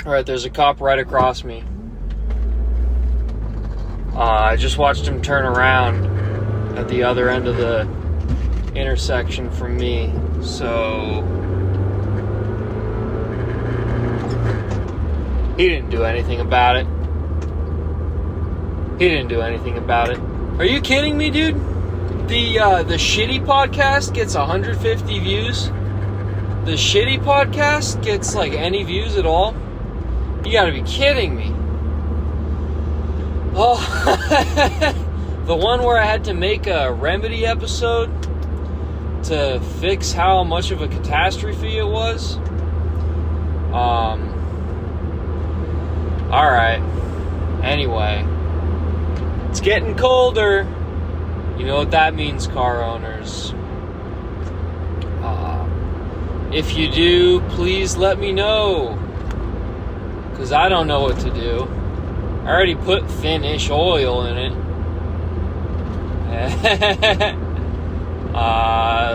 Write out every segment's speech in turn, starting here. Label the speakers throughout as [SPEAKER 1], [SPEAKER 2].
[SPEAKER 1] Alright, there's a cop right across me. I just watched him turn around at the other end of the intersection from me. So he didn't do anything about it. Are you kidding me, dude? The shitty podcast gets 150 views. The shitty podcast gets like any views at all. You gotta be kidding me. Oh, the one where I had to make a remedy episode to fix how much of a catastrophe it was. Alright. Anyway. It's getting colder. You know what that means, car owners. If you do, please let me know. Because I don't know what to do. I already put thin-ish oil in it.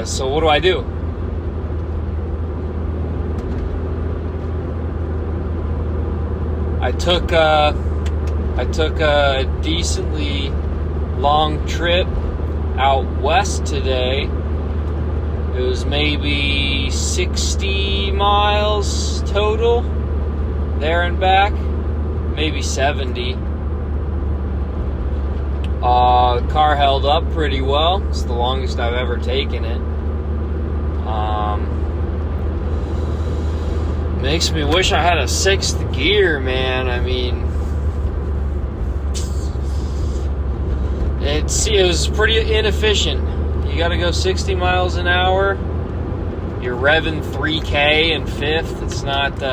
[SPEAKER 1] So what do I do? I took a decently long trip out west today. It was maybe 60 miles total, there and back, maybe 70. The car held up pretty well. It's the longest I've ever taken it. Makes me wish I had a sixth gear, man. I mean, it was pretty inefficient. You gotta go 60 miles an hour. You're revving 3K in fifth. It's not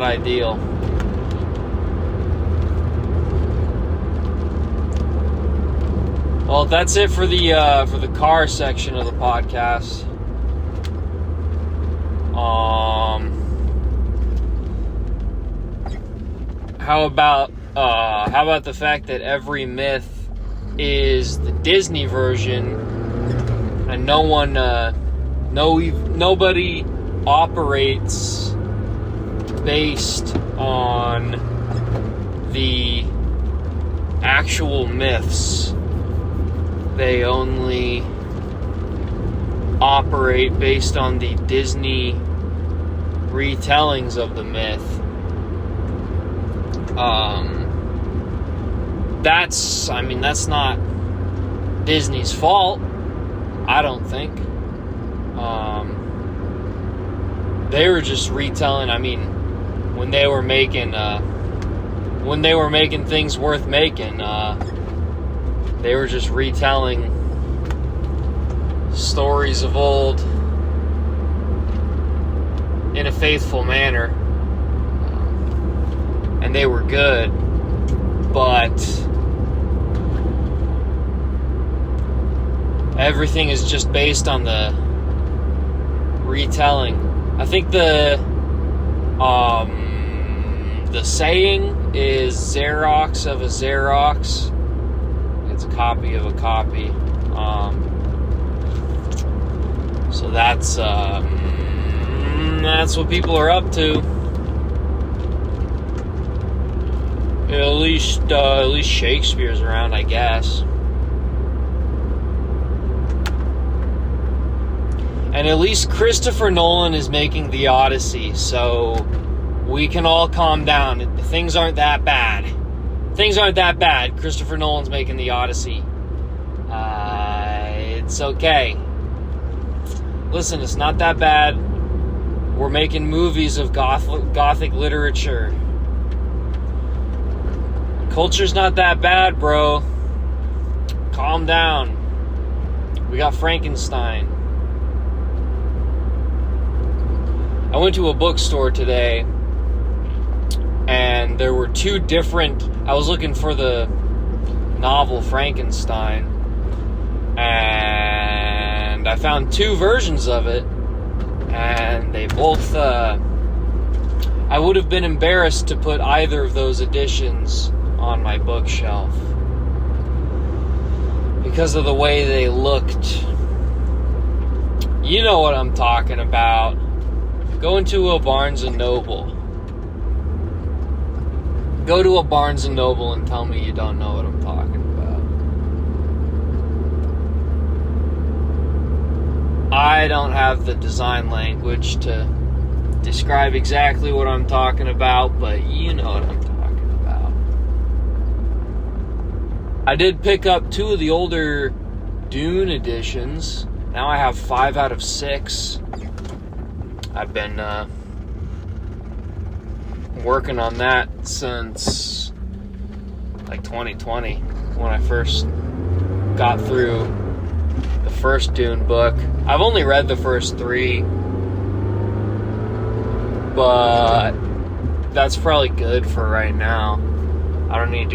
[SPEAKER 1] ideal. Well, that's it for the car section of the podcast. How about the fact that every myth is the Disney version, and nobody operates based on the actual myths. They only operate based on the Disney retellings of the myth. That's not Disney's fault, I don't think. They were just retelling. I mean, when they were making things worth making, they were just retelling stories of old in a faithful manner, and they were good, but everything is just based on the retelling. I think the saying is Xerox of a Xerox. It's a copy of a copy. So that's what people are up to. At least Shakespeare's around, I guess. And at least Christopher Nolan is making the Odyssey, so we can all calm down. Things aren't that bad. Christopher Nolan's making the Odyssey. It's okay. Listen, it's not that bad. We're making movies of gothic literature. Culture's not that bad, bro. Calm down. We got Frankenstein. I went to a bookstore today, and there were two different... I was looking for the novel Frankenstein, and I found two versions of it, and they both... I would have been embarrassed to put either of those editions on my bookshelf because of the way they looked. You know what I'm talking about. Go into a Barnes and Noble. Go to a Barnes and Noble and tell me you don't know what I'm talking about. I don't have the design language to describe exactly what I'm talking about, but you know what I'm talking about. I did pick up 2 of the older Dune editions. Now I have 5 out of 6. I've been working on that since like 2020 when I first got through the first Dune book. I've only read the first 3, but that's probably good for right now. I don't need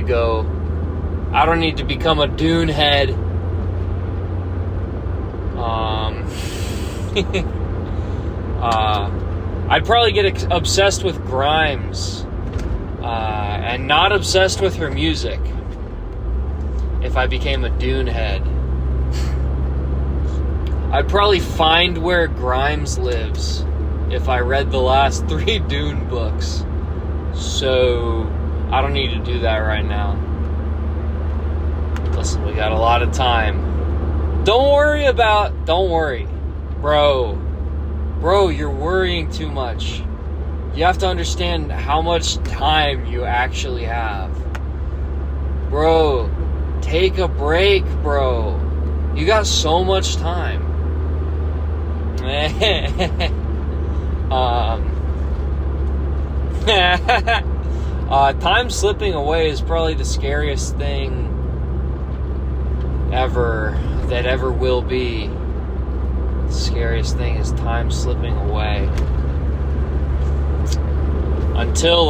[SPEAKER 1] to become a Dune head. I'd probably get obsessed with Grimes and not obsessed with her music if I became a Dune head. I'd probably find where Grimes lives if I read the last 3 Dune books. So I don't need to do that right now. Listen, we got a lot of time. Don't worry. Bro, you're worrying too much. You have to understand how much time you actually have. Bro, take a break, bro. You got so much time. Time slipping away is probably the scariest thing that ever will be. The scariest thing is time slipping away. Until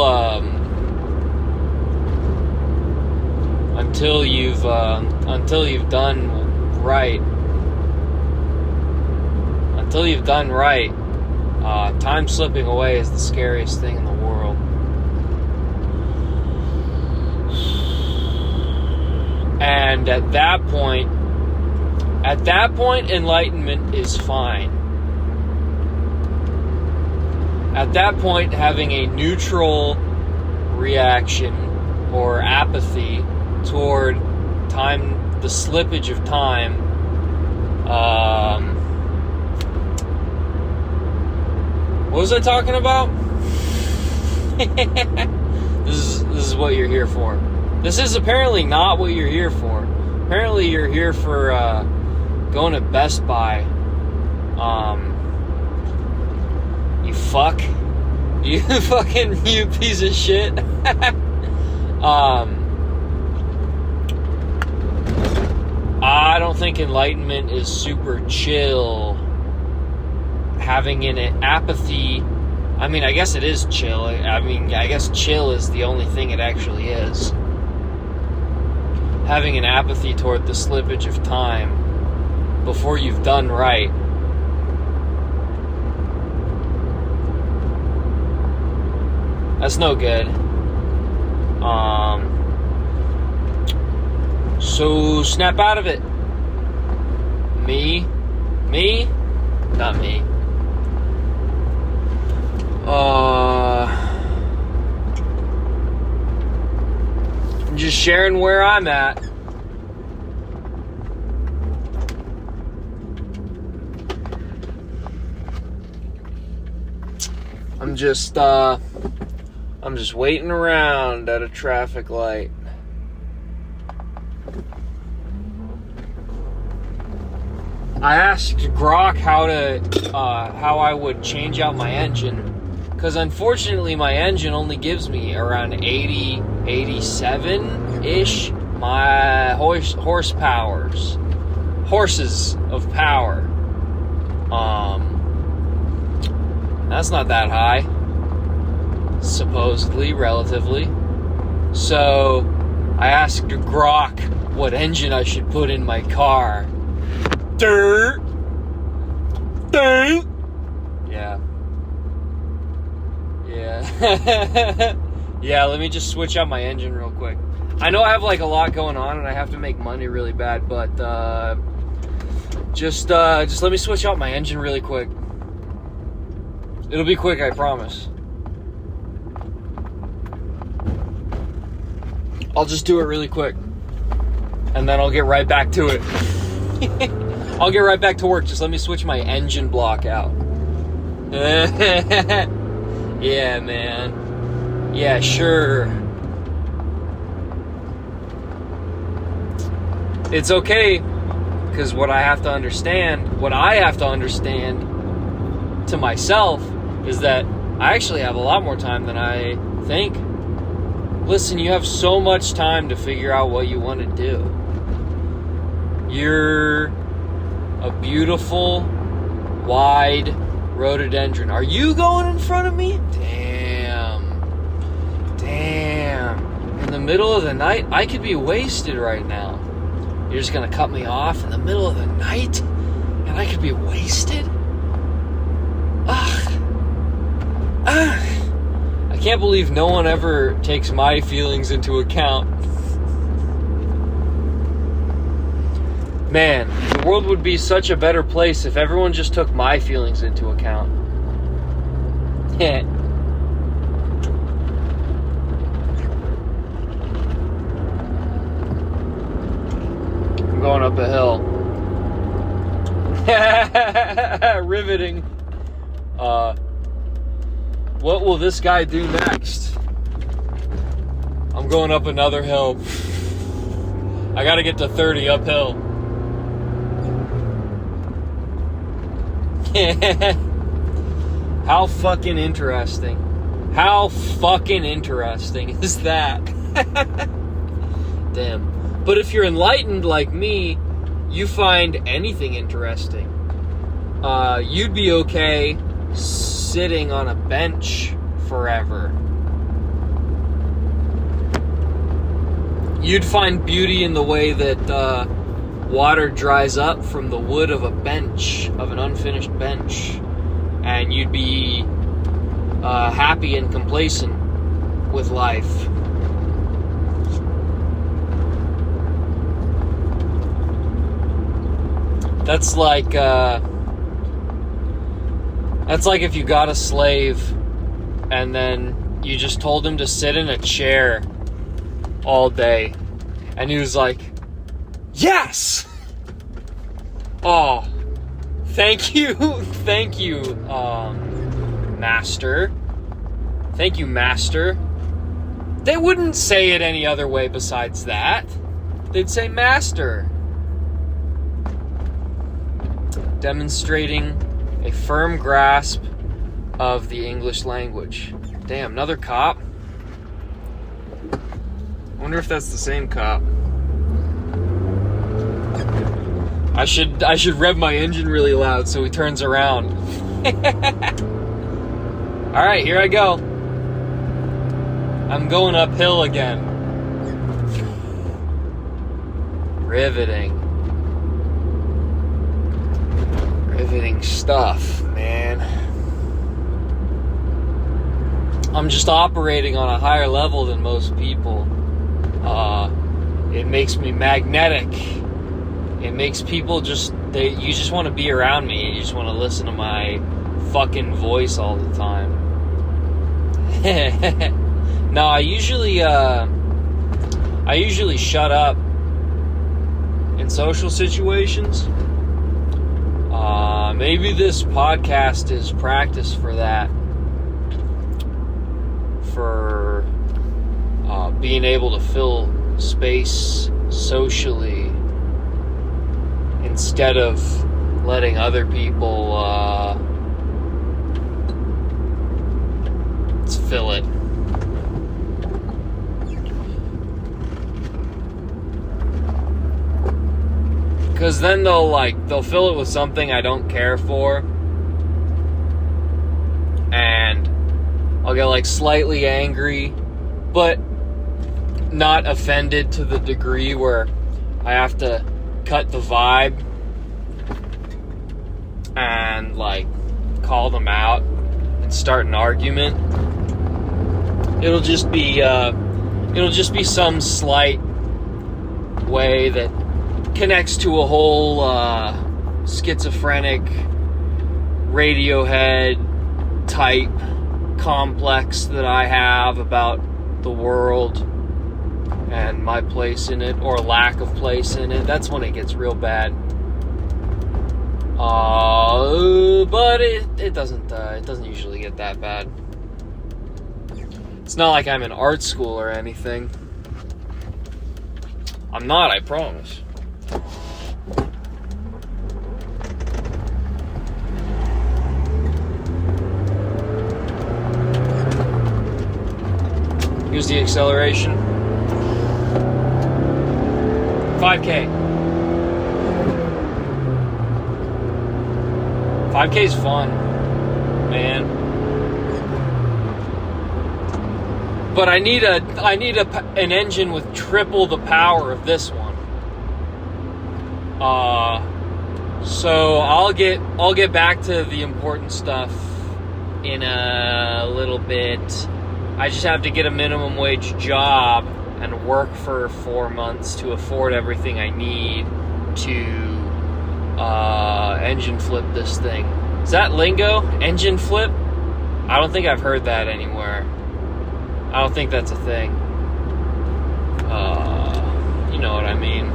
[SPEAKER 1] you've done right. Until you've done right, time slipping away is the scariest thing in the world. And at that point, enlightenment is fine. At that point, having a neutral reaction or apathy toward time, the slippage of time, what was I talking about? This is what you're here for. This is apparently not what you're here for. Apparently you're here for going to Best Buy. You fuck. You fucking, you piece of shit. I don't think enlightenment is super chill. Having an apathy, I mean, I guess it is chill. I guess chill is the only thing it actually is. Having an apathy toward the slippage of time before you've done right. That's no good. So snap out of it. Me? Not me. I'm just sharing where I'm at. I'm just waiting around at a traffic light. I asked Grok how I would change out my engine, because unfortunately my engine only gives me around 80, 87-ish my horses of power. That's not that high, supposedly, relatively. So I asked Grok what engine I should put in my car. Dirt. Yeah. Yeah, let me just switch out my engine real quick. I know I have like a lot going on and I have to make money really bad, but just let me switch out my engine really quick. It'll be quick, I promise. I'll just do it really quick. And then I'll get right back to it. I'll get right back to work. Just let me switch my engine block out. Yeah, man. Yeah, sure. It's okay, because what I have to understand to myself is that I actually have a lot more time than I think. Listen, you have so much time to figure out what you want to do. You're a beautiful, wide rhododendron. Are you going in front of me? Damn. In the middle of the night, I could be wasted right now. You're just going to cut me off in the middle of the night? And I could be wasted? I can't believe no one ever takes my feelings into account. Man, the world would be such a better place if everyone just took my feelings into account. Yeah. I'm going up a hill. Riveting. What will this guy do next? I'm going up another hill. I gotta get to 30 uphill. How fucking interesting. How fucking interesting is that? Damn. But if you're enlightened like me, you find anything interesting. You'd be okay sitting on a bench forever. You'd find beauty in the way that water dries up from the wood of a bench, of an unfinished bench, and you'd be happy and complacent with life. That's like if you got a slave and then you just told him to sit in a chair all day, and he was like, yes! Oh, thank you, master. Thank you, master. They wouldn't say it any other way besides that. They'd say master. Demonstrating a firm grasp of the English language. Damn, another cop? I wonder if that's the same cop. I should rev my engine really loud so he turns around. Alright, here I go. I'm going uphill again. Riveting. Riveting stuff, man. I'm just operating on a higher level than most people. It makes me magnetic. It makes people you just want to be around me. You just want to listen to my fucking voice all the time. No, I usually shut up in social situations. Maybe this podcast is practice for that. For being able to fill space socially instead of letting other people fill it. Because then they'll fill it with something I don't care for, and I'll get slightly angry, but not offended to the degree where I have to cut the vibe and call them out and start an argument. It'll just be some slight way that connects to a whole schizophrenic Radiohead type complex that I have about the world and my place in it, or lack of place in it. That's when it gets real bad. But it doesn't usually get that bad. It's not like I'm in art school or anything. I'm not, I promise. Here's the acceleration. 5K. 5K's fun, man. But I need an engine with triple the power of this one. So I'll get back to the important stuff in a little bit. I just have to get a minimum wage job and work for 4 months to afford everything I need to engine flip this thing. Is that lingo? Engine flip? I don't think I've heard that anywhere. I don't think that's a thing. You know what I mean.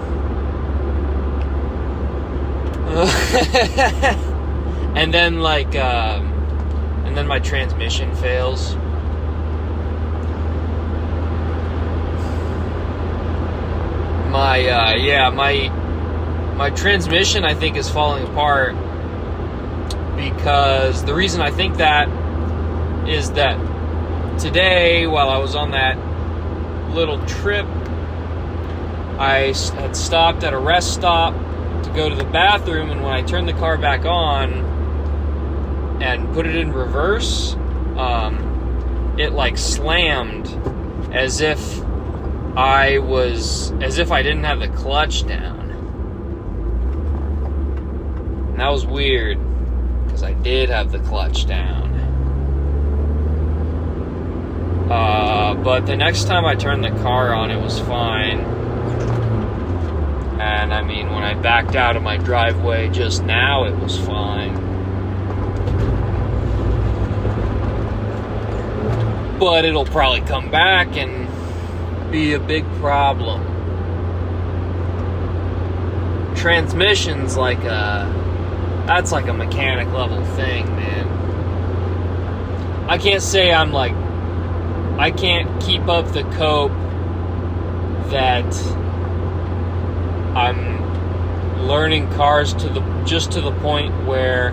[SPEAKER 1] And then and then my transmission fails. My transmission, I think, is falling apart, because the reason I think that is that today, while I was on that little trip, I had stopped at a rest stop to go to the bathroom, and when I turned the car back on and put it in reverse, it slammed as if I didn't have the clutch down. And that was weird, because I did have the clutch down. But the next time I turned the car on, it was fine. And I mean, when I backed out of my driveway just now, it was fine. But it'll probably come back and be a big problem. Transmission's that's like a mechanic level thing, man. I can't say I can't keep up the cope that I'm learning cars to the point where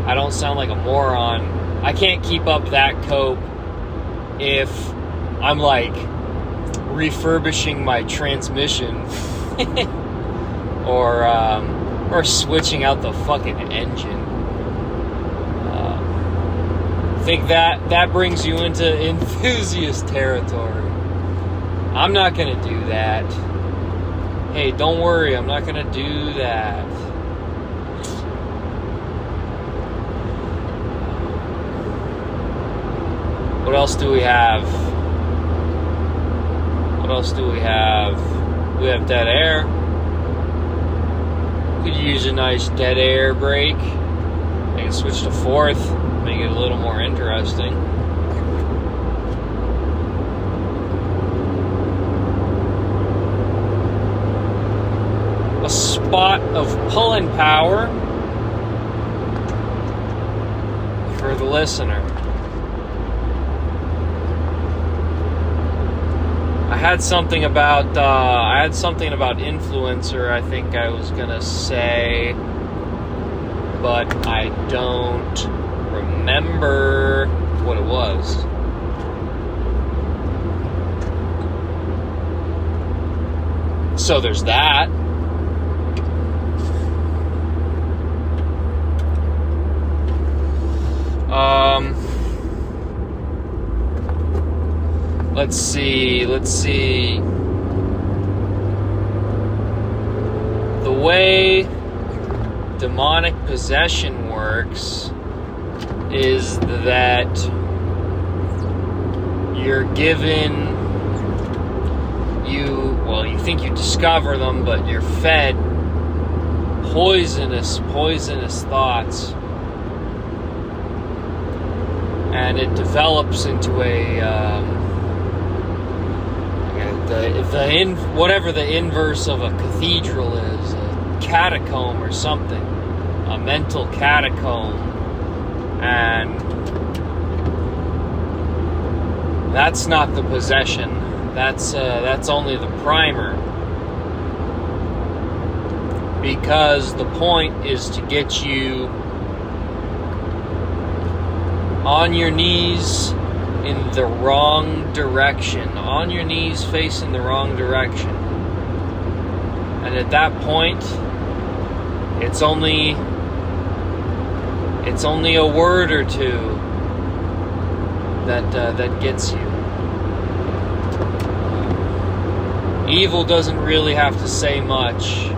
[SPEAKER 1] I don't sound like a moron. I can't keep up that cope if I'm refurbishing my transmission or switching out the fucking engine. I think that brings you into enthusiast territory. I'm not gonna do that. Hey, don't worry, I'm not gonna do that. What else do we have? We have dead air. Could use a nice dead air brake. I can switch to fourth, make it a little more interesting. A spot of pulling power for the listener. I had something about influencer, I think I was gonna say, but I don't remember what it was. So there's that. Let's see. The way demonic possession works is that you're given, you think you discover them, but you're fed poisonous thoughts. and it develops into whatever the inverse of a cathedral is, a catacomb or something, a mental catacomb, and that's not the possession. That's only the primer, because the point is to get you on your knees in the wrong direction, on your knees facing the wrong direction. And at that point, it's only a word or two that gets you. Evil doesn't really have to say much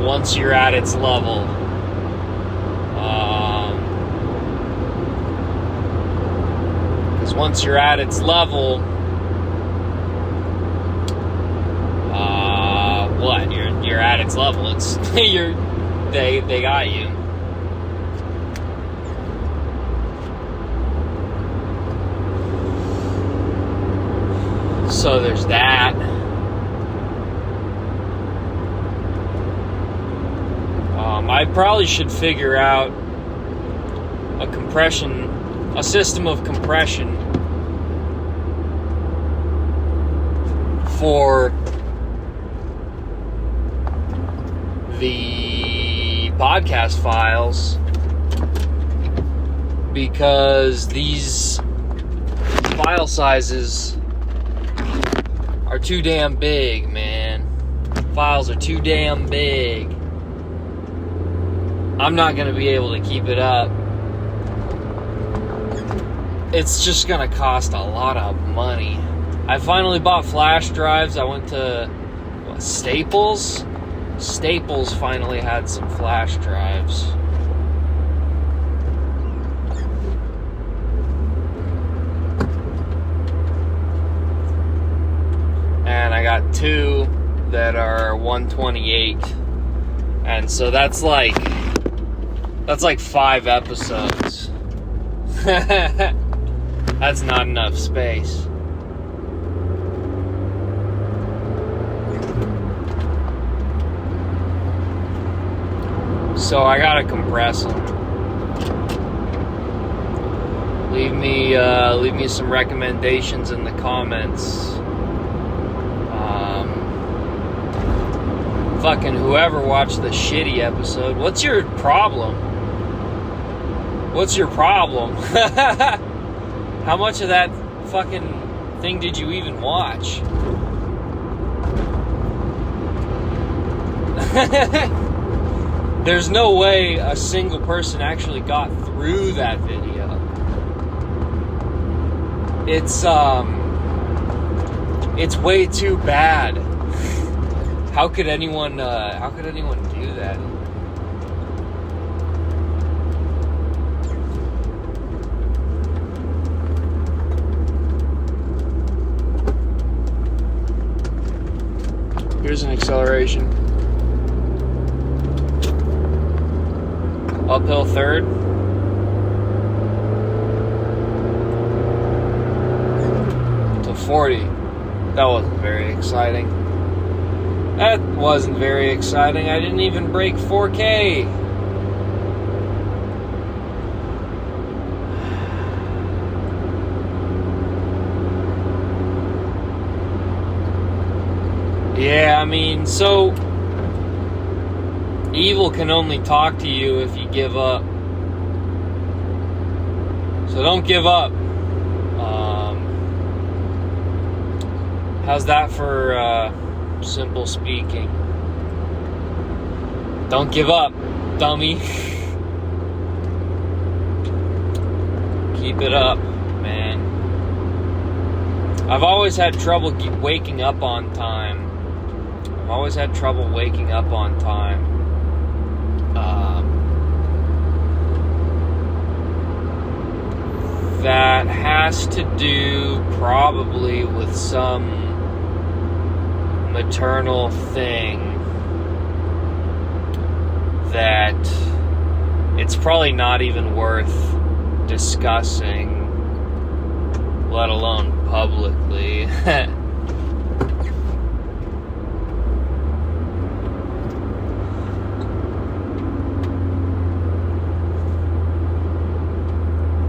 [SPEAKER 1] once you're at its level. Once you're at its level, what? You're at its level. It's they got you. So there's that. I probably should figure out a system of compression for the podcast files, because these file sizes are too damn big, man. Files are too damn big. I'm not going to be able to keep it up. It's just going to cost a lot of money. I finally bought flash drives. I went to Staples. Staples finally had some flash drives. And I got 2 that are 128. And so that's like 5 episodes. That's not enough space. So I gotta compress them. Leave me some recommendations in the comments. Fucking whoever watched the shitty episode, what's your problem? What's your problem? How much of that fucking thing did you even watch? There's no way a single person actually got through that video. It's way too bad. How could anyone do that? Here's an acceleration. Uphill third. To 40. That wasn't very exciting. That wasn't very exciting. I didn't even break 4K. Yeah, I mean, so evil can only talk to you if you give up. So don't give up. How's that for simple speaking? Don't give up, dummy. Keep it up, man. I've always had trouble waking up on time. That has to do probably with some maternal thing that it's probably not even worth discussing, let alone publicly.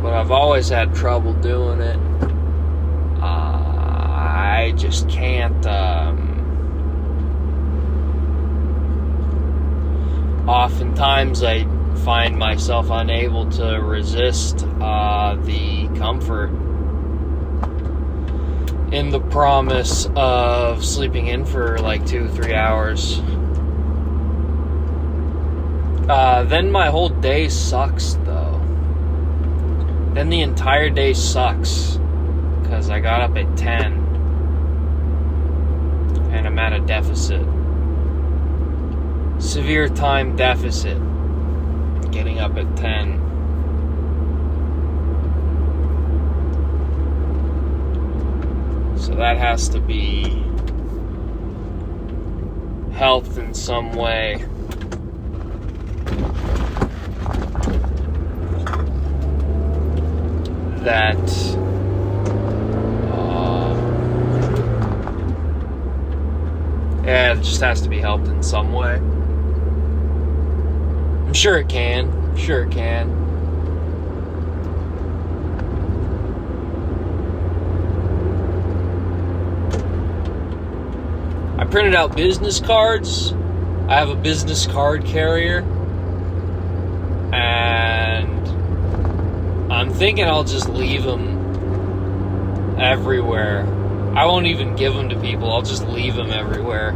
[SPEAKER 1] But I've always had trouble doing it. I just can't. Oftentimes I find myself unable to resist the comfort in the promise of sleeping in for like 2-3 hours. Then my whole day sucks, though. Then the entire day sucks because I got up at 10 and I'm at a deficit. Severe time deficit. Getting up at 10. So that has to be helped in some way. That it just has to be helped in some way. I'm sure it can. Sure it can. I printed out business cards. I have a business card carrier. And I'm thinking I'll just leave them everywhere. I won't even give them to people. I'll just leave them everywhere.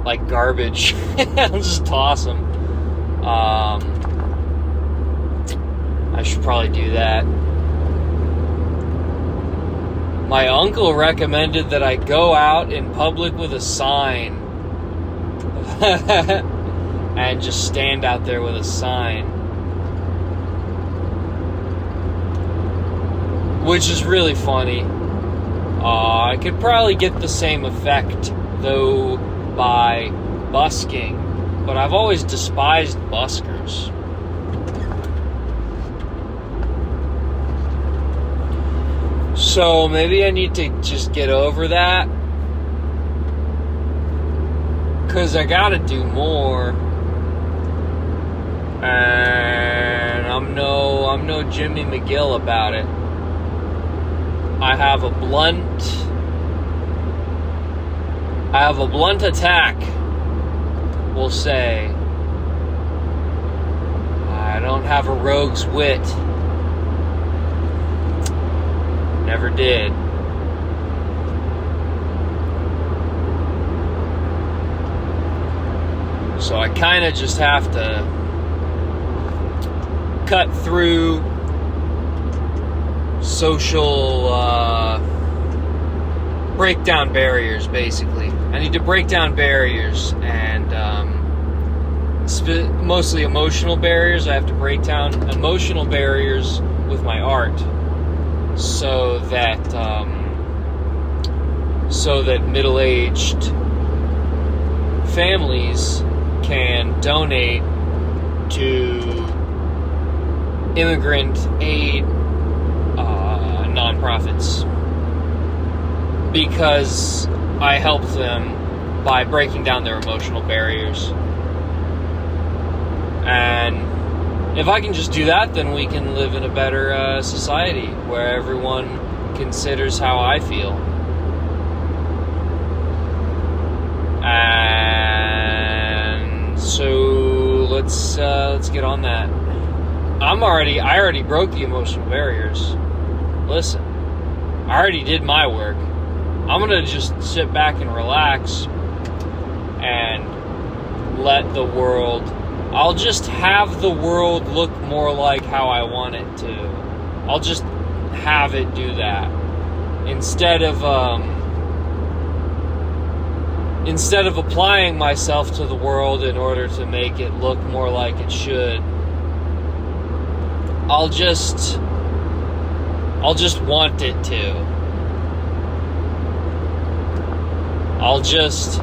[SPEAKER 1] Like garbage. I'll just toss them. I should probably do that. My uncle recommended that I go out in public with a sign. And just stand out there with a sign. Which is really funny. I could probably get the same effect, though, by busking. But I've always despised buskers. So maybe I need to just get over that. Because I gotta do more. And I'm no Jimmy McGill about it. I have a blunt attack, we'll say. I don't have a rogue's wit. Never did. So I kind of just have to cut through social, break down barriers, basically. I need to break down barriers, and mostly emotional barriers. I have to break down emotional barriers with my art, so that middle-aged families can donate to immigrant aid nonprofits, because I help them by breaking down their emotional barriers. And if I can just do that, then we can live in a better society where everyone considers how I feel. And so let's get on that. I already broke the emotional barriers. Listen, I already did my work. I'm gonna just sit back and relax and let the world. I'll just have the world look more like how I want it to. I'll just have it do that instead of applying myself to the world in order to make it look more like it should. I'll just want it to. I'll just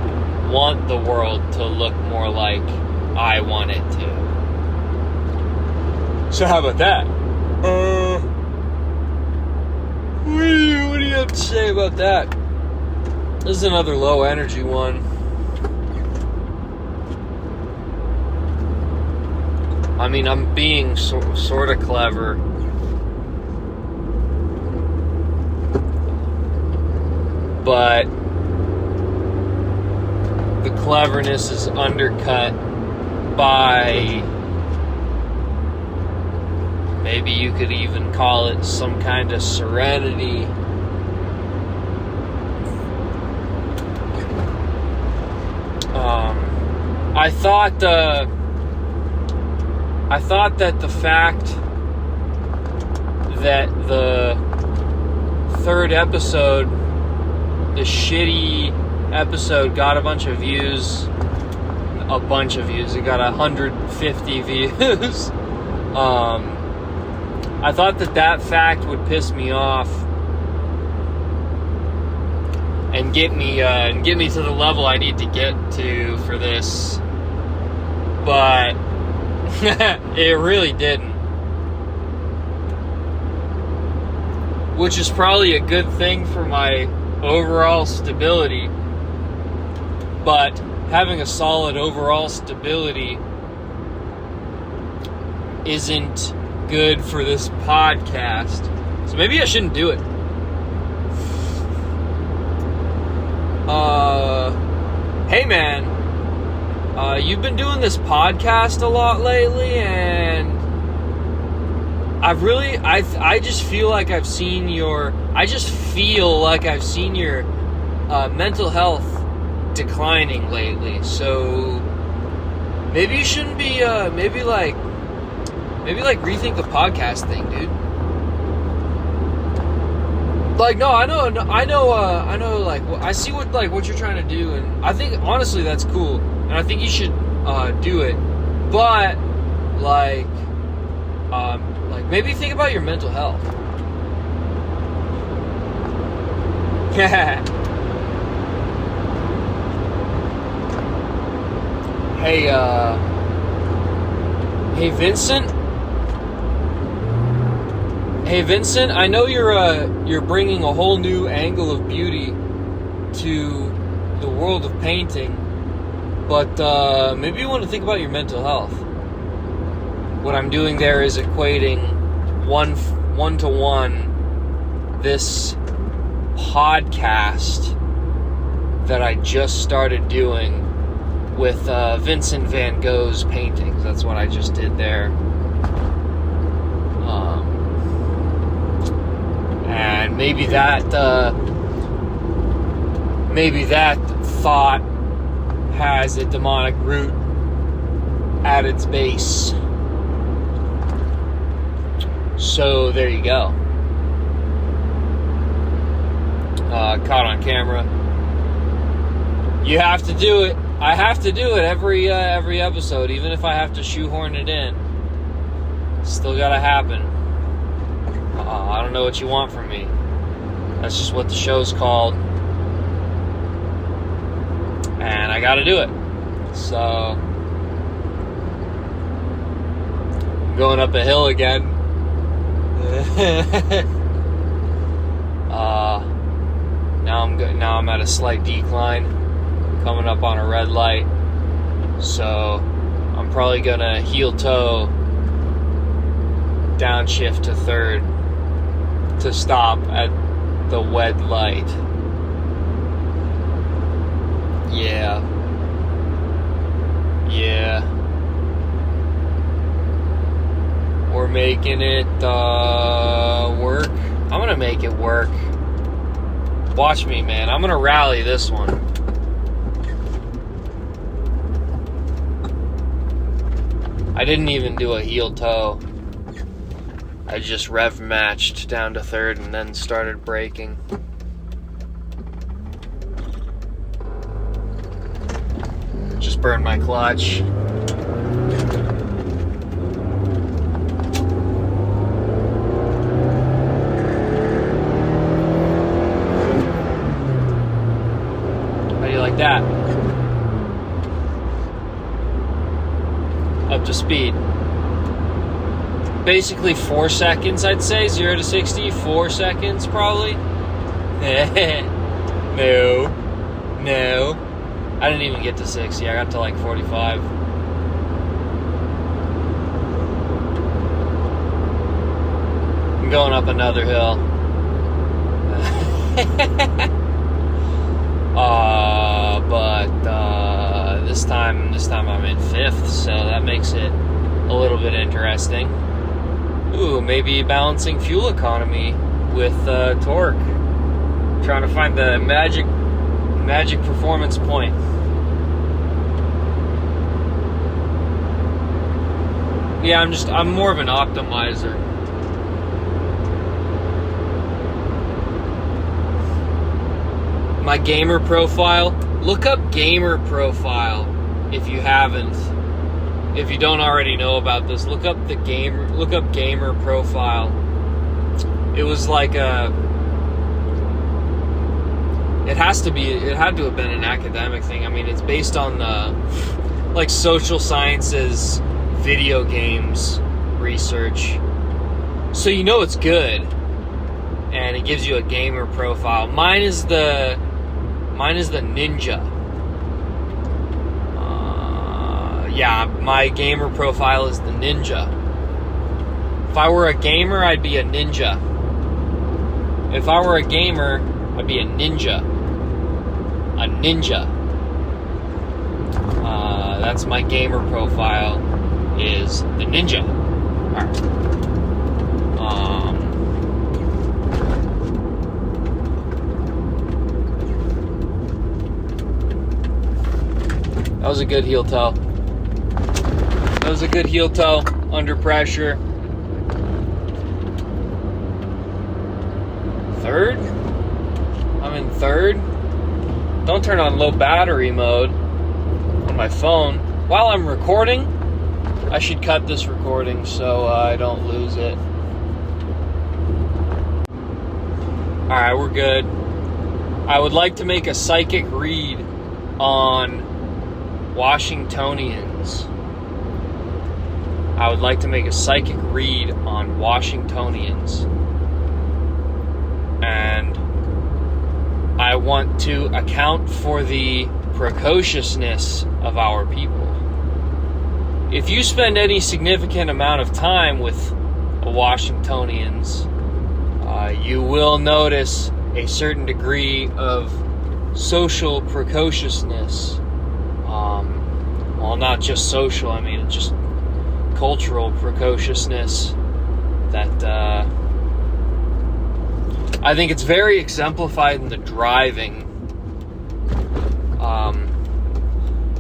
[SPEAKER 1] want the world to look more like I want it to. So how about that? to say about that. This is another low energy one. I mean, I'm being sort of clever. But the cleverness is undercut by, maybe you could even call it some kind of serenity. I thought that the fact that the third episode, the shitty episode, got a bunch of views. It got 150 views. I thought that fact would piss me off and get me to the level I need to get to for this, but it really didn't. Which is probably a good thing for my overall stability, but having a solid overall stability isn't good for this podcast. So maybe I shouldn't do it. Hey man, you've been doing this podcast a lot lately, and I just feel like I've seen your mental health declining lately. So maybe you shouldn't be maybe rethink the podcast thing, dude. Like, no, I know, like, I see what you're trying to do, and I think, honestly, that's cool, and I think you should, do it, but, like, maybe think about your mental health. Hey, Vincent? Hey Vincent, I know you're bringing a whole new angle of beauty to the world of painting, but maybe you want to think about your mental health. What I'm doing there is equating one to one this podcast that I just started doing with Vincent van Gogh's paintings. That's what I just did there. And maybe that thought has a demonic root at its base. So there you go. Caught on camera. You have to do it. I have to do it every episode, even if I have to shoehorn it in. Still gotta happen. I don't know what you want from me. That's just what the show's called. And I gotta do it. So, I'm going up a hill again. Now I'm at a slight decline, coming up on a red light. So, I'm probably gonna heel toe, downshift to third, to stop at the red light. Yeah. We're making it work. I'm gonna make it work. Watch me, man. I'm gonna rally this one. I didn't even do a heel toe. I just rev matched down to third and then started braking. Just burned my clutch. How do you like that? Up to speed. Basically 4 seconds, I'd say. 0 to 60, 4 seconds probably. No. I didn't even get to 60. I got to like 45. I'm going up another hill. But this time I'm in 5th, so that makes it a little bit interesting. Ooh, maybe balancing fuel economy with torque. Trying to find the magic performance point. Yeah, I'm more of an optimizer. My gamer profile, look up gamer profile if you haven't. If you don't already know about this, look up gamer profile. It was like it had to have been an academic thing. I mean, it's based on like social sciences, video games research. So you know it's good. And it gives you a gamer profile. Mine is the Ninja. Yeah, my gamer profile is the Ninja. If I were a gamer, I'd be a ninja. If I were a gamer, I'd be a ninja. A ninja. That's my gamer profile, is the Ninja. Alright. That was a good heel toe. Under pressure. 3rd? I'm in 3rd. Don't turn on low battery mode on my phone. While I'm recording, I should cut this recording so I don't lose it. Alright, we're good. I would like to make a psychic read on Washingtonians. And I want to account for the precociousness of our people. If you spend any significant amount of time with Washingtonians, you will notice a certain degree of social precociousness. Well, not just social, I mean, it's just cultural precociousness that I think it's very exemplified in the driving.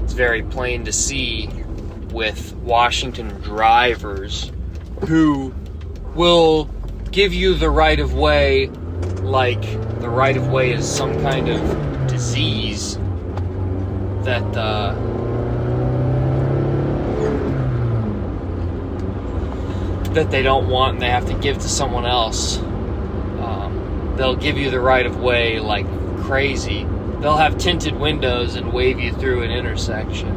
[SPEAKER 1] It's very plain to see with Washington drivers who will give you the right of way like the right of way is some kind of disease that they don't want and they have to give to someone else. They'll give you the right of way like crazy. They'll have tinted windows and wave you through an intersection.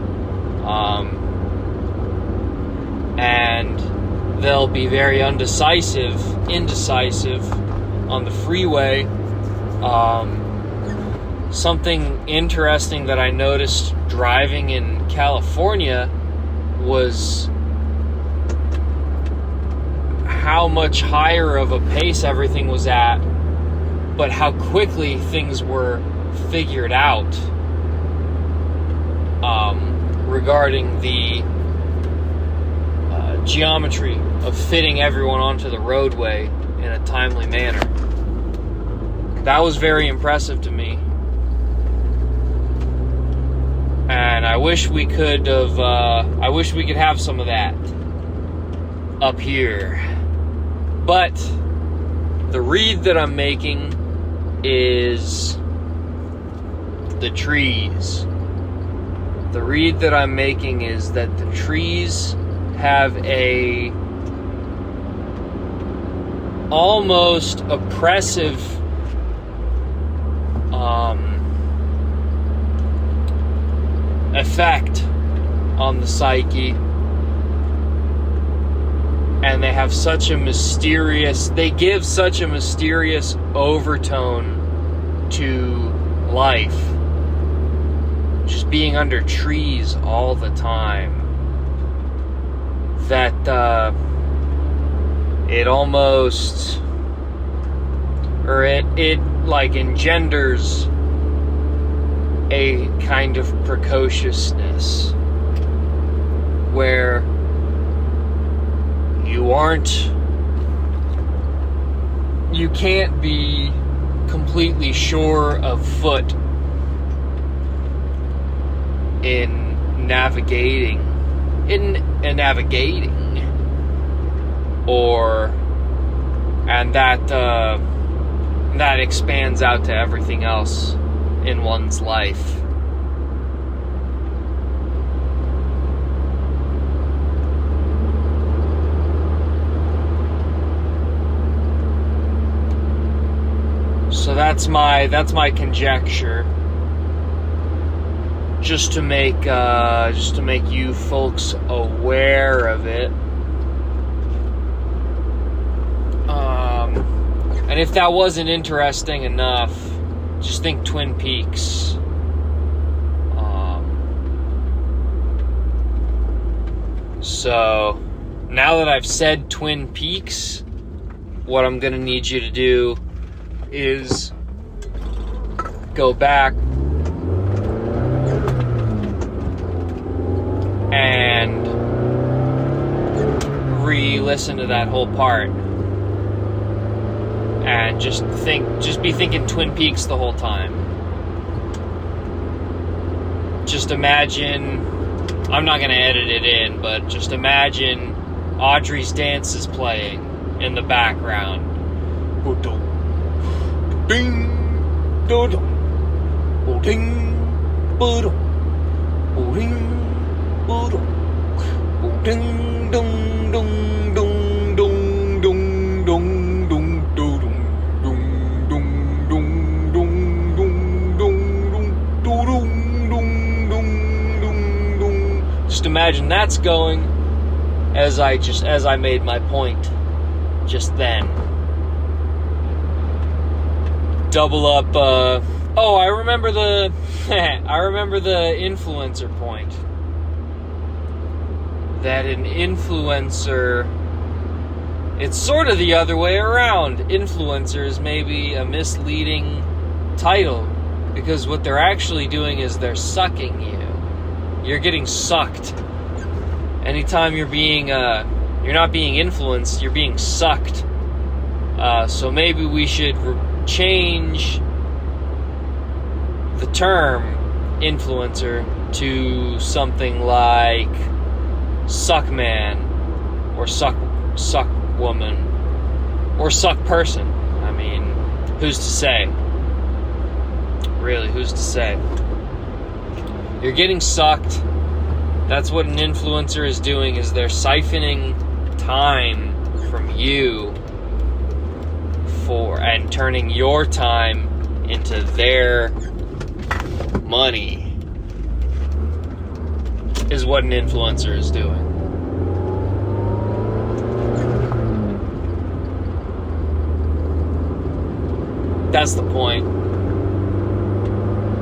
[SPEAKER 1] And they'll be very indecisive on the freeway. Something interesting that I noticed driving in California was how much higher of a pace everything was at, but how quickly things were figured out regarding the geometry of fitting everyone onto the roadway in a timely manner. That was very impressive to me. And I wish we could have some of that up here. But the read that I'm making is the trees. The read that I'm making is that the trees have a almost oppressive effect on the psyche, and they give such a mysterious overtone to life, just being under trees all the time, that it almost, or it like engenders a kind of precociousness where you can't be completely sure of foot in navigating, and that expands out to everything else in one's life. So that's my conjecture, just to make you folks aware of it. And if that wasn't interesting enough, just think Twin Peaks. So now that I've said Twin Peaks, what I'm gonna need you to do is go back and re-listen to that whole part, and just be thinking Twin Peaks the whole time. Just imagine, I'm not going to edit it in, but just imagine Audrey's dance is playing in the background. Ding, do do, ding, do do, ding, do ding, dong, dong, dong, dong, dong, dong, dong, dong, dong. Just imagine that's going as I made my point just then. Double up. I remember the influencer point. That an influencer, it's sort of the other way around. Influencer is maybe a misleading title, because what they're actually doing is they're sucking you. You're getting sucked. Anytime you're not being influenced, you're being sucked. So maybe we should change the term influencer to something like suck man, or suck woman, or suck person. I mean, who's to say? Really, who's to say? You're getting sucked. That's what an influencer is doing, is they're siphoning time from you and turning your time into their money, is what an influencer is doing. That's the point.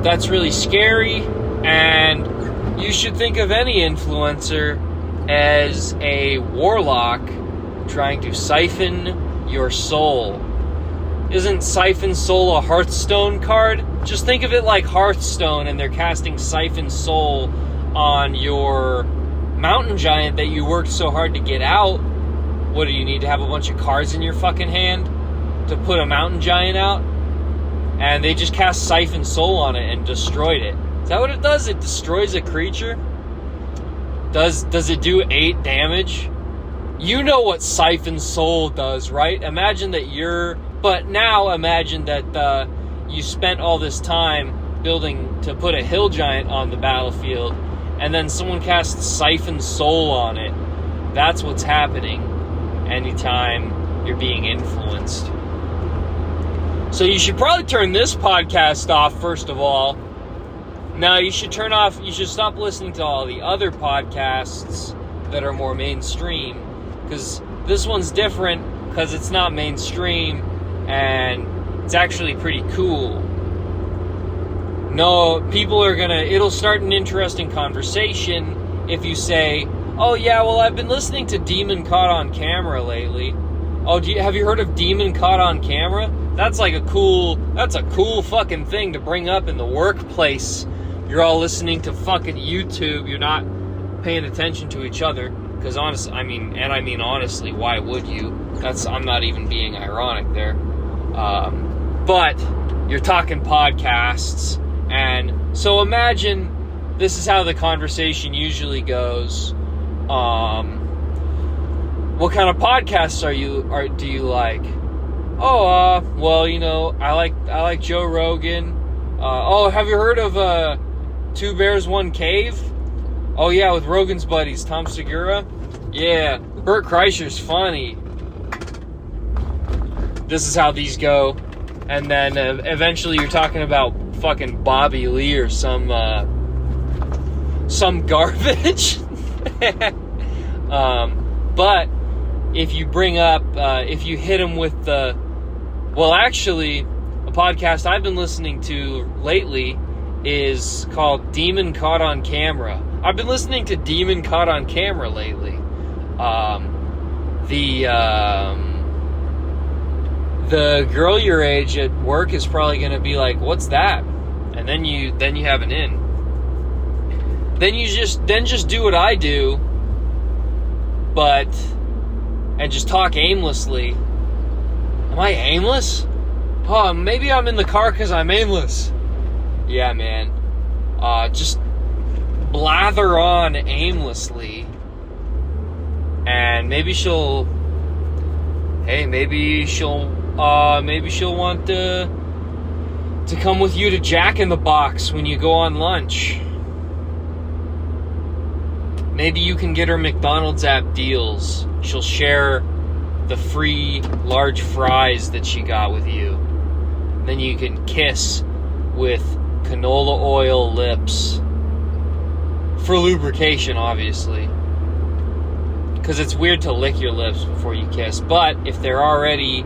[SPEAKER 1] That's really scary, and you should think of any influencer as a warlock trying to siphon your soul. Isn't Siphon Soul a Hearthstone card? Just think of it like Hearthstone, and they're casting Siphon Soul on your mountain giant that you worked so hard to get out. What do you need to have a bunch of cards in your fucking hand to put a mountain giant out? And they just cast Siphon Soul on it and destroyed it. Is that what it does? It destroys a creature? Does it do 8 damage? You know what Siphon Soul does, right? Imagine that you spent all this time building to put a hill giant on the battlefield, and then someone casts Siphon Soul on it. That's what's happening anytime you're being influenced. So you should probably turn this podcast off, first of all. No, you should stop listening to all the other podcasts that are more mainstream, because this one's different because it's not mainstream, and it's actually pretty cool. No, people are gonna, it'll start an interesting conversation if you say, oh yeah, well, I've been listening to Demon Caught on Camera lately. Oh, have you heard of Demon Caught on Camera? That's a cool fucking thing to bring up in the workplace. You're all listening to fucking YouTube. You're not paying attention to each other. Because honestly, honestly, why would you? I'm not even being ironic there. But you're talking podcasts. And so imagine this is how the conversation usually goes. What kind of podcasts do you like? Oh, well, I like Joe Rogan. Have you heard of Two Bears, One Cave? Oh yeah, with Rogan's buddies, Tom Segura. Yeah, Bert Kreischer's funny. This is how these go, and then eventually you're talking about fucking Bobby Lee or some garbage. But if you bring up, if you hit him with a podcast I've been listening to lately is called Demon Caught on Camera. I've been listening to Demon Caught on Camera lately. The girl your age at work is probably going to be like, "What's that?" And then you have an in. Then just do what I do, and just talk aimlessly. Am I aimless? Oh, maybe I'm in the car because I'm aimless. Yeah, man. Just blather on aimlessly, and maybe she'll want to come with you to Jack in the Box when you go on lunch. Maybe you can get her McDonald's app deals. She'll share the free large fries that she got with you. Then you can kiss with canola oil lips. For lubrication, obviously. Because it's weird to lick your lips before you kiss. But if they're already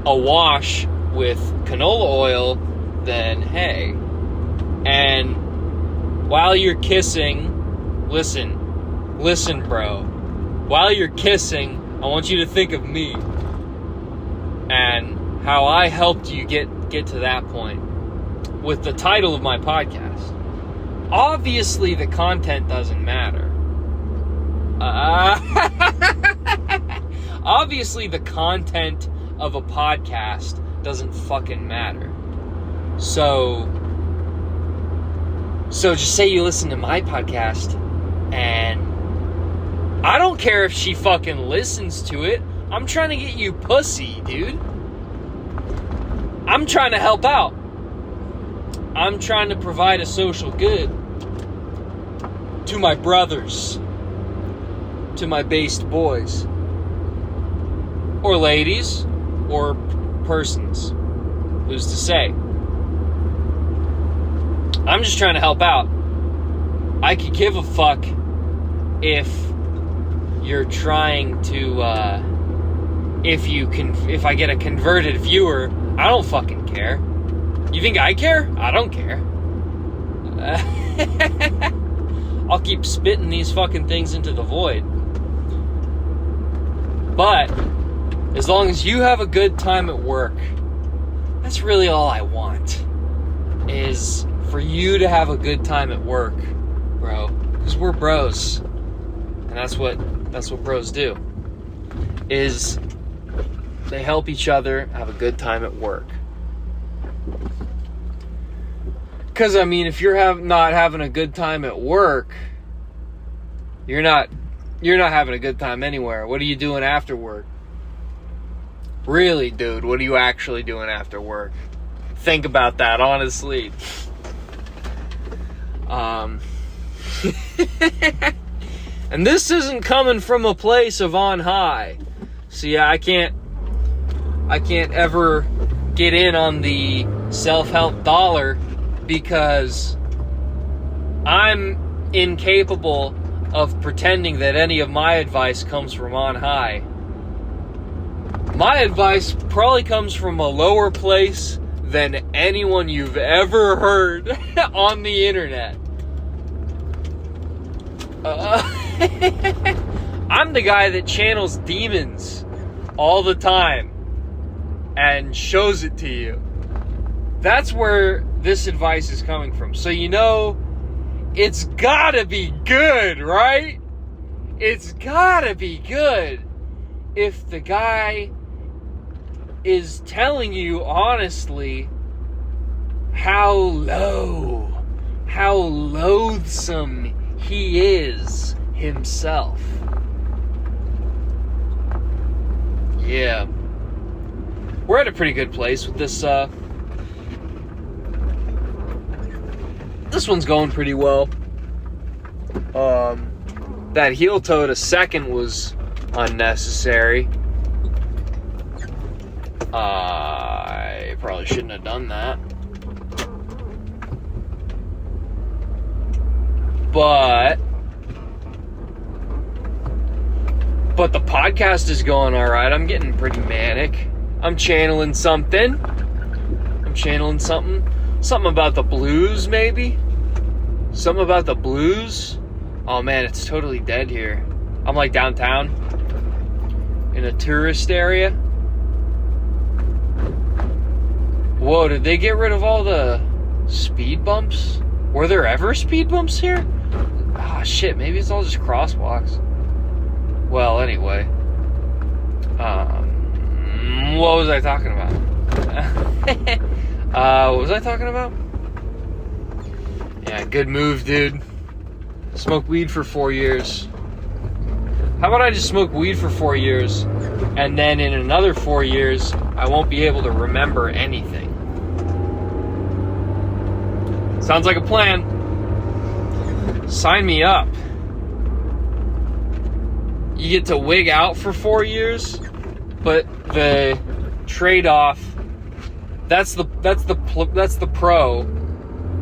[SPEAKER 1] awash with canola oil, then hey. And while you're kissing, listen, bro. While you're kissing, I want you to think of me. And how I helped you get to that point. With the title of my podcast. Obviously, the content doesn't matter. Obviously, the content of a podcast doesn't fucking matter. So just say you listen to my podcast, and I don't care if she fucking listens to it. I'm trying to get you pussy, dude. I'm trying to help out. I'm trying to provide a social good to my brothers, to my based boys, or ladies, or persons. Who's to say? I'm just trying to help out. I could give a fuck if you're trying to, if I get a converted viewer. I don't fucking care. You think I care? I don't care. I'll keep spitting these fucking things into the void. But as long as you have a good time at work, that's really all I want. Is for you to have a good time at work, bro. Because we're bros. And that's what bros do. Is they help each other have a good time at work. Because, I mean, if you're not having a good time at work, you're not having a good time anywhere. What are you doing after work? Really, dude, what are you actually doing after work? Think about that, honestly. And this isn't coming from a place of on high. See, I can't ever get in on the self-help dollar because I'm incapable of pretending that any of my advice comes from on high. My advice probably comes from a lower place than anyone you've ever heard on the internet. I'm the guy that channels demons all the time and shows it to you. That's where this advice is coming from. So you know, it's gotta be good, right? It's gotta be good if the guy is telling you honestly how loathsome he is himself. Yeah. We're at a pretty good place with this, this one's going pretty well. That heel toe to second was unnecessary. I probably shouldn't have done that. But the podcast is going all right. I'm getting pretty manic. I'm channeling something. Something about the blues, maybe? Something about the blues? Oh man, it's totally dead here. I'm like downtown in a tourist area. Whoa, did they get rid of all the speed bumps? Were there ever speed bumps here? Ah, shit, maybe it's all just crosswalks. Well, anyway. What was I talking about? What was I talking about? Yeah, good move, dude. Smoke weed for 4 years. How about I just smoke weed for 4 years, and then in another 4 years, I won't be able to remember anything. Sounds like a plan. Sign me up. You get to wig out for 4 years, but the trade-off, that's the pro,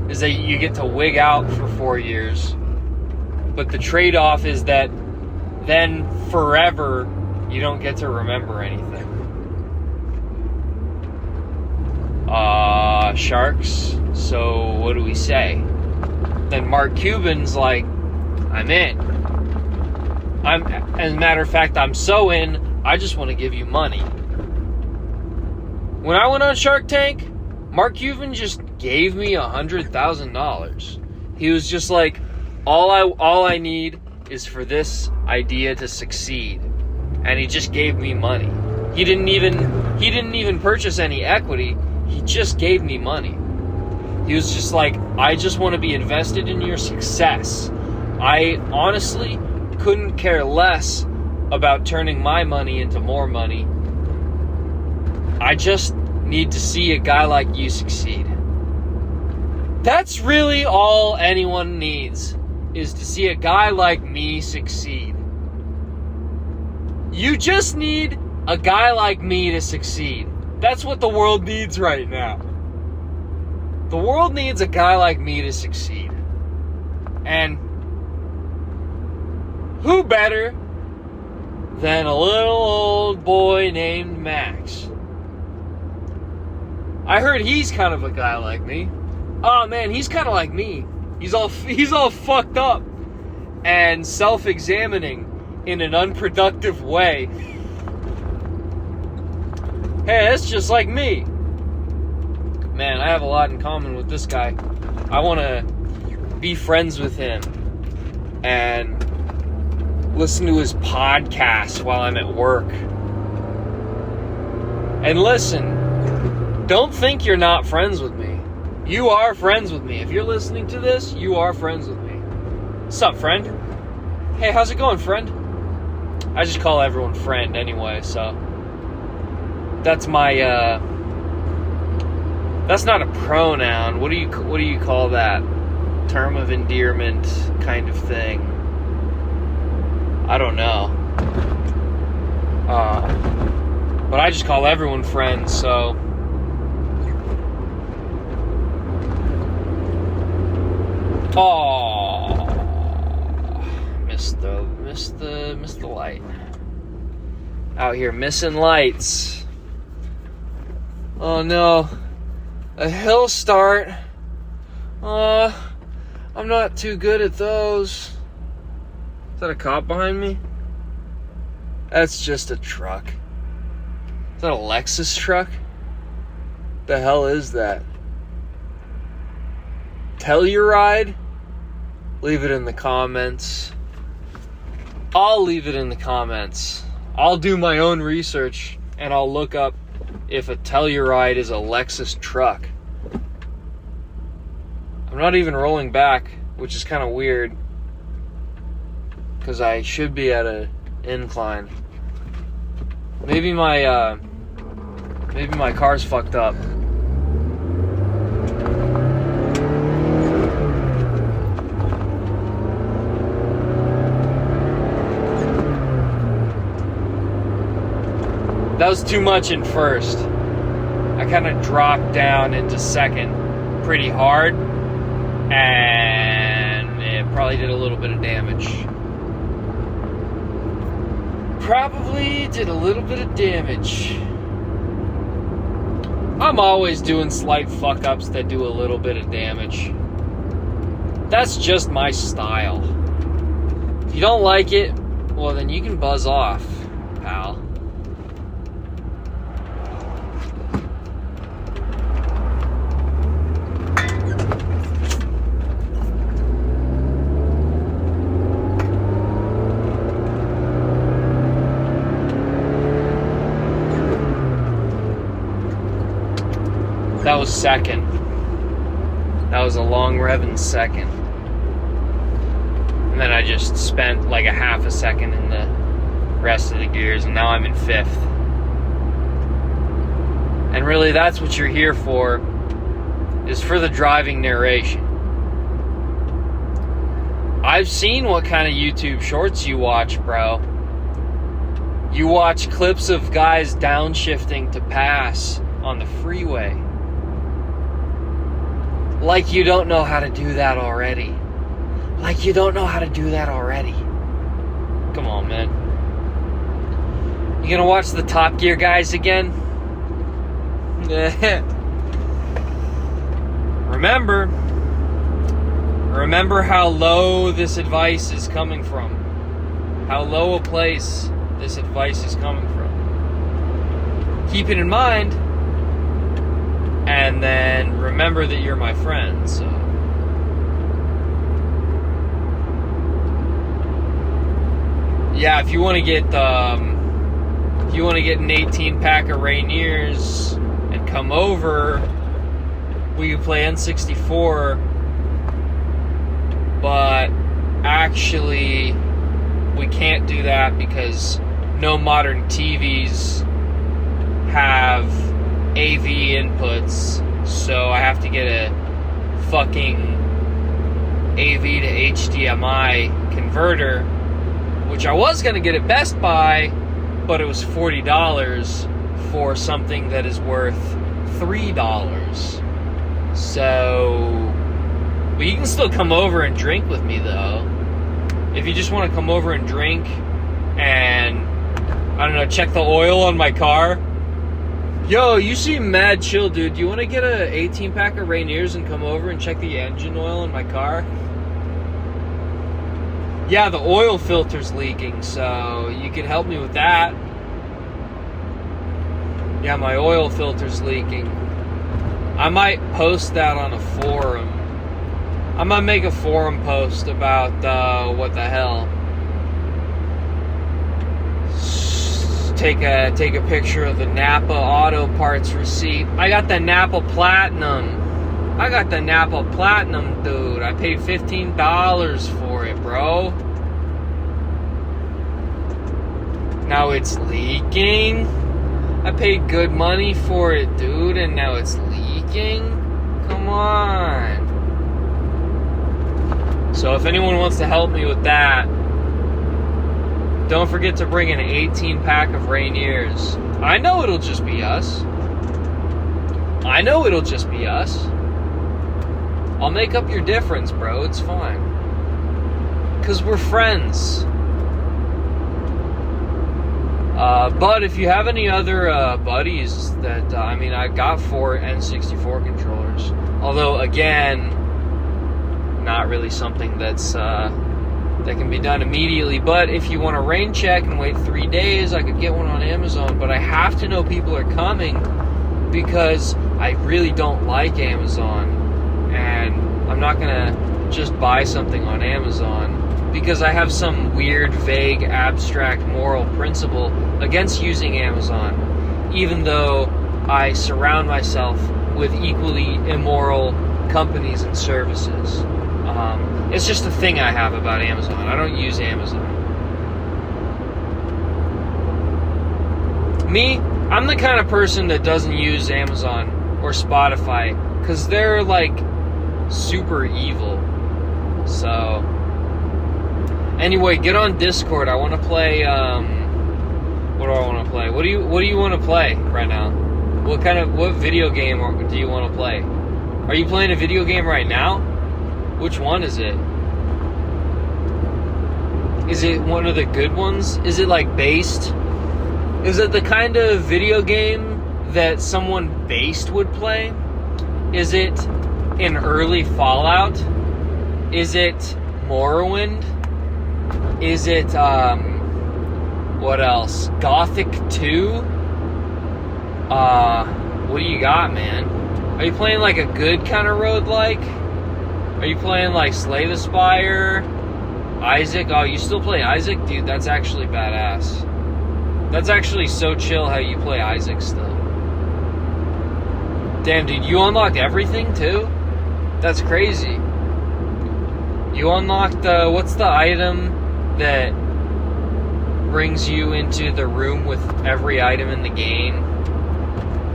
[SPEAKER 1] is that you get to wig out for 4 years, but the trade-off is that then forever you don't get to remember anything. Sharks, so what do we say? Then Mark Cuban's like, I'm in. As a matter of fact, I'm so in, I just want to give you money. When I went on Shark Tank, Mark Cuban just gave me $100,000. He was just like, all I need is for this idea to succeed. And he just gave me money. He didn't even purchase any equity. He just gave me money. He was just like, I just want to be invested in your success. I honestly couldn't care less about turning my money into more money. I just need to see a guy like you succeed. That's really all anyone needs, is to see a guy like me succeed. You just need a guy like me to succeed. That's what the world needs right now. The world needs a guy like me to succeed. And who better than a little old boy named Max? I heard he's kind of a guy like me. Oh man, he's kind of like me. He's all fucked up and self-examining in an unproductive way. Hey, that's just like me. Man, I have a lot in common with this guy. I want to be friends with him and listen to his podcast while I'm at work. And listen, don't think you're not friends with me. You are friends with me. If you're listening to this, you are friends with me. What's up, friend? Hey, how's it going, friend? I just call everyone friend anyway, so that's my that's not a pronoun. What do you call that? Term of endearment kind of thing. I don't know. But I just call everyone friends, so missed the light. Out here missing lights. Oh no. A hill start. I'm not too good at those. Is that a cop behind me? That's just a truck. Is that a Lexus truck? The hell is that? Telluride? Leave it in the comments. I'll leave it in the comments. I'll do my own research and I'll look up if a Telluride is a Lexus truck. I'm not even rolling back, which is kind of weird because I should be at an incline. Maybe my car's fucked up. That was too much in first. I kind of dropped down into second pretty hard, and it probably did a little bit of damage. Probably did a little bit of damage. I'm always doing slight fuck-ups that do a little bit of damage. That's just my style. If you don't like it, well then you can buzz off, pal. That was second. That was a long revving second. And then I just spent like a half a second in the rest of the gears, and now I'm in fifth. And really that's what you're here for, is for the driving narration. I've seen what kind of YouTube shorts you watch, bro. You watch clips of guys downshifting to pass on the freeway. Like you don't know how to do that already. Like you don't know how to do that already. Come on, man. You gonna watch the Top Gear guys again? Remember how low this advice is coming from. How low a place this advice is coming from. Keep it in mind. And then remember that you're my friend, so. Yeah, if you want to get an 18 pack of Rainiers and come over, we can play N64. But actually, we can't do that because no modern TVs have AV inputs, so I have to get a fucking AV to HDMI converter, which I was going to get at Best Buy, but it was $40 for something that is worth $3. So, but you can still come over and drink with me, though. If you just want to come over and drink and, I don't know, check the oil on my car. Yo, you seem mad chill, dude. Do you want to get a 18 pack of Rainiers and come over and check the engine oil in my car? Yeah, the oil filter's leaking, so you can help me with that. Yeah, my oil filter's leaking. I might post that on a forum. I might make a forum post about what the hell. Take a picture of the Napa Auto Parts receipt. I got the Napa Platinum. Dude. I paid $15 for it, bro. Now it's leaking. I paid good money for it, dude, and now it's leaking? Come on. So if anyone wants to help me with that, don't forget to bring an 18 pack of Rainiers. I know it'll just be us. I'll make up your difference, bro. It's fine. 'Cause we're friends. But if you have any other buddies that, I got 4 N64 controllers. Although, again, not really something that's that can be done immediately. But if you want to rain check and wait 3 days, I could get one on Amazon. But I have to know people are coming because I really don't like Amazon. And I'm not going to just buy something on Amazon because I have some weird, vague, abstract moral principle against using Amazon, even though I surround myself with equally immoral companies and services. It's just a thing I have about Amazon. I don't use Amazon. Me, I'm the kind of person that doesn't use Amazon or Spotify because they're like super evil. So anyway, get on Discord. I want to play. What do I want to play? What do you want to play right now? What video game do you want to play? Are you playing a video game right now? Which one is it? Is it one of the good ones? Is it like based? Is it the kind of video game that someone based would play? Is it an early Fallout? Is it Morrowind? Is it, what else? Gothic 2? What do you got, man? Are you playing like a good kind of roguelike? Are you playing like Slay the Spire? Isaac? Oh, you still play Isaac? Dude, that's actually badass. That's actually so chill how you play Isaac still. Damn, dude, you unlocked everything too? That's crazy. You unlocked, what's the item that brings you into the room with every item in the game?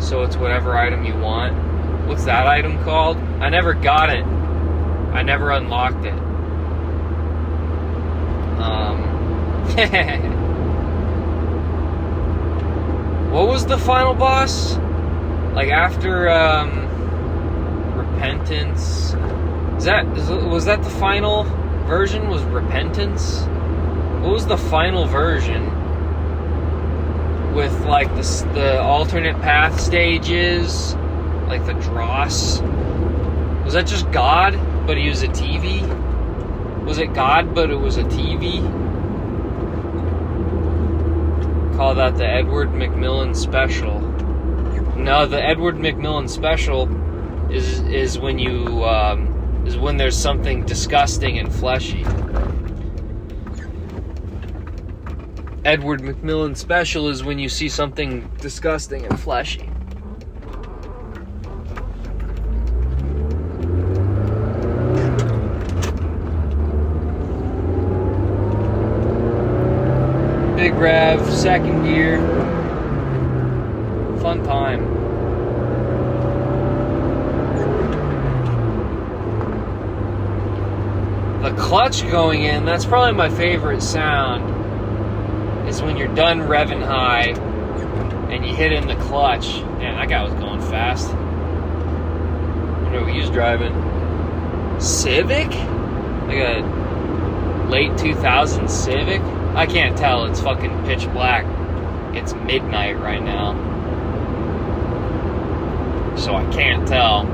[SPEAKER 1] So it's whatever item you want. What's that item called? I never got it. I never unlocked it. What was the final boss? Like after Repentance? Was that the final version? Was Repentance? What was the final version? With like the alternate path stages, like the Dross. Was that just God, but he was a TV? Was it God, but it was a TV? Call that the Edward McMillan special. No, the Edward McMillan special is when you is when there's something disgusting and fleshy. Edward McMillan special is when you see something disgusting and fleshy. Big rev, second gear. Fun time. The clutch going in, that's probably my favorite sound. Is when you're done revving high and you hit in the clutch. Man, that guy was going fast. I wonder what he was driving. Civic? Like a late 2000 Civic? I can't tell. It's fucking pitch black. It's midnight right now. So I can't tell.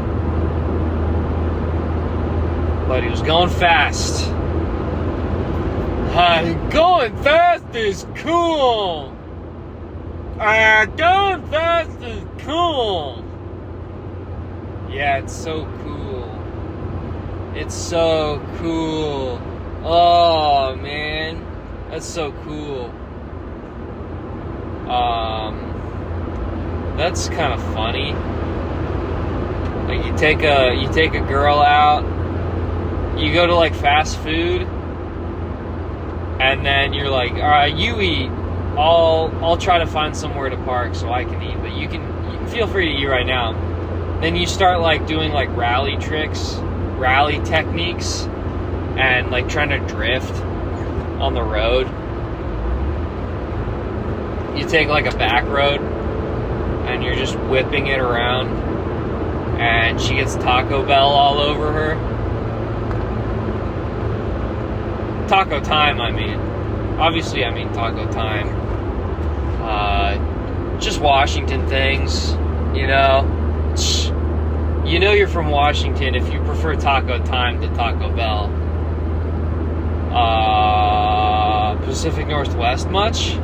[SPEAKER 1] But he was going fast. Going fast is cool. Going fast is cool. Yeah, it's so cool. It's so cool. Oh, man. That's so cool. That's kind of funny. Like you take a girl out, you go to like fast food, and then you're like, all right, you eat. I'll try to find somewhere to park so I can eat, but you can feel free to eat right now. Then you start like doing like rally tricks, rally techniques, and like trying to drift on the road. You take like a back road and you're just whipping it around, and she gets Taco Bell all over her. Taco time, I mean. Obviously, I mean Taco time. just Washington things, you know. You know you're from Washington if you prefer Taco Time to Taco Bell. Pacific Northwest much?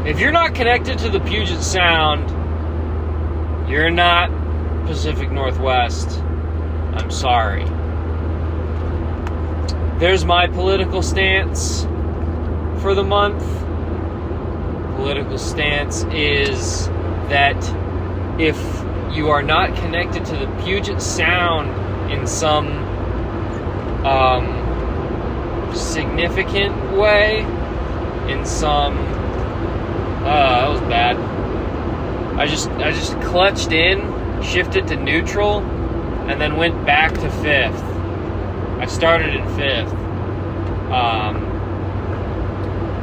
[SPEAKER 1] If you're not connected to the Puget Sound, you're not Pacific Northwest. I'm sorry. There's my political stance for the month. Political stance is that if you are not connected to the Puget Sound in some significant way, in some that was bad. I just clutched in, shifted to neutral, and then went back to fifth. I started in fifth.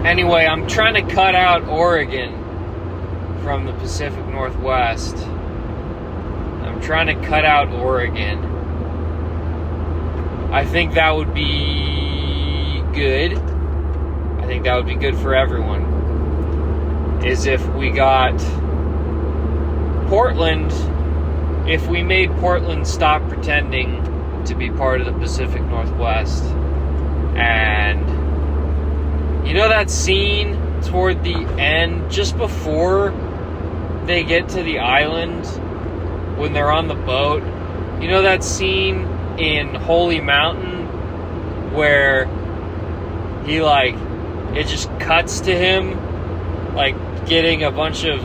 [SPEAKER 1] Anyway, I'm trying to cut out Oregon from the Pacific Northwest. I'm trying to cut out Oregon. I think that would be good. I think that would be good for everyone. Is if we got Portland, if we made Portland stop pretending to be part of the Pacific Northwest. And you know that scene toward the end, just before they get to the island, when they're on the boat? You know that scene in Holy Mountain where he, it just cuts to him, getting a bunch of,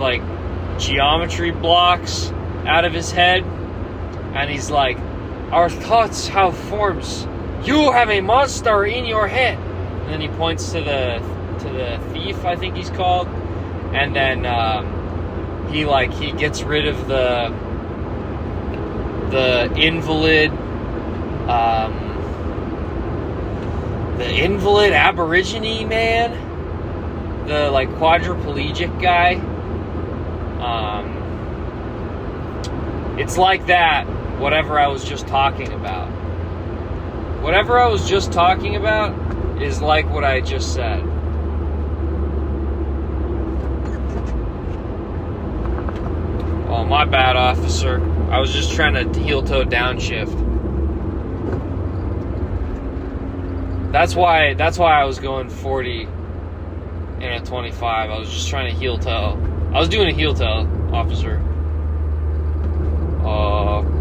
[SPEAKER 1] geometry blocks out of his head, and he's like, "Our thoughts have forms. You have a monster in your head." And then he points to the thief, I think he's called, and then he gets rid of the invalid Aborigine man, the quadriplegic guy. It's like that. Whatever I was just talking about. Whatever I was just talking about is like what I just said. Oh, my bad, officer. I was just trying to heel-toe downshift. That's why I was going 40 in a 25. I was just trying to heel-toe. I was doing a heel-toe, officer.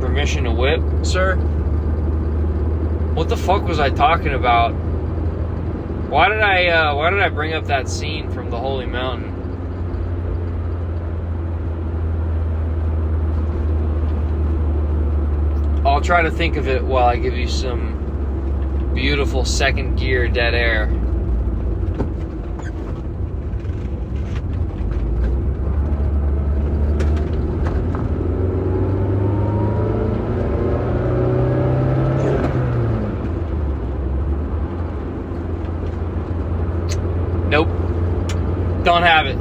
[SPEAKER 1] Permission to whip, sir? What the fuck was I talking about? Why did I bring up that scene from the Holy Mountain? I'll try to think of it while I give you some beautiful second gear dead air. Nope. Don't have it.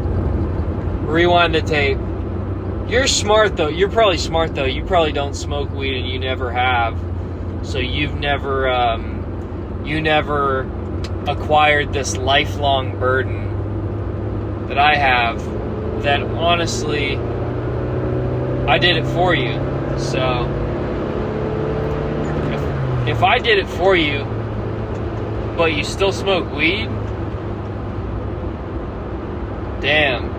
[SPEAKER 1] Rewind the tape. You're smart though. You're probably smart though. You probably don't smoke weed and you never have. So you've never acquired this lifelong burden that I have, that honestly I did it for you. So if I did it for you but you still smoke weed, damn.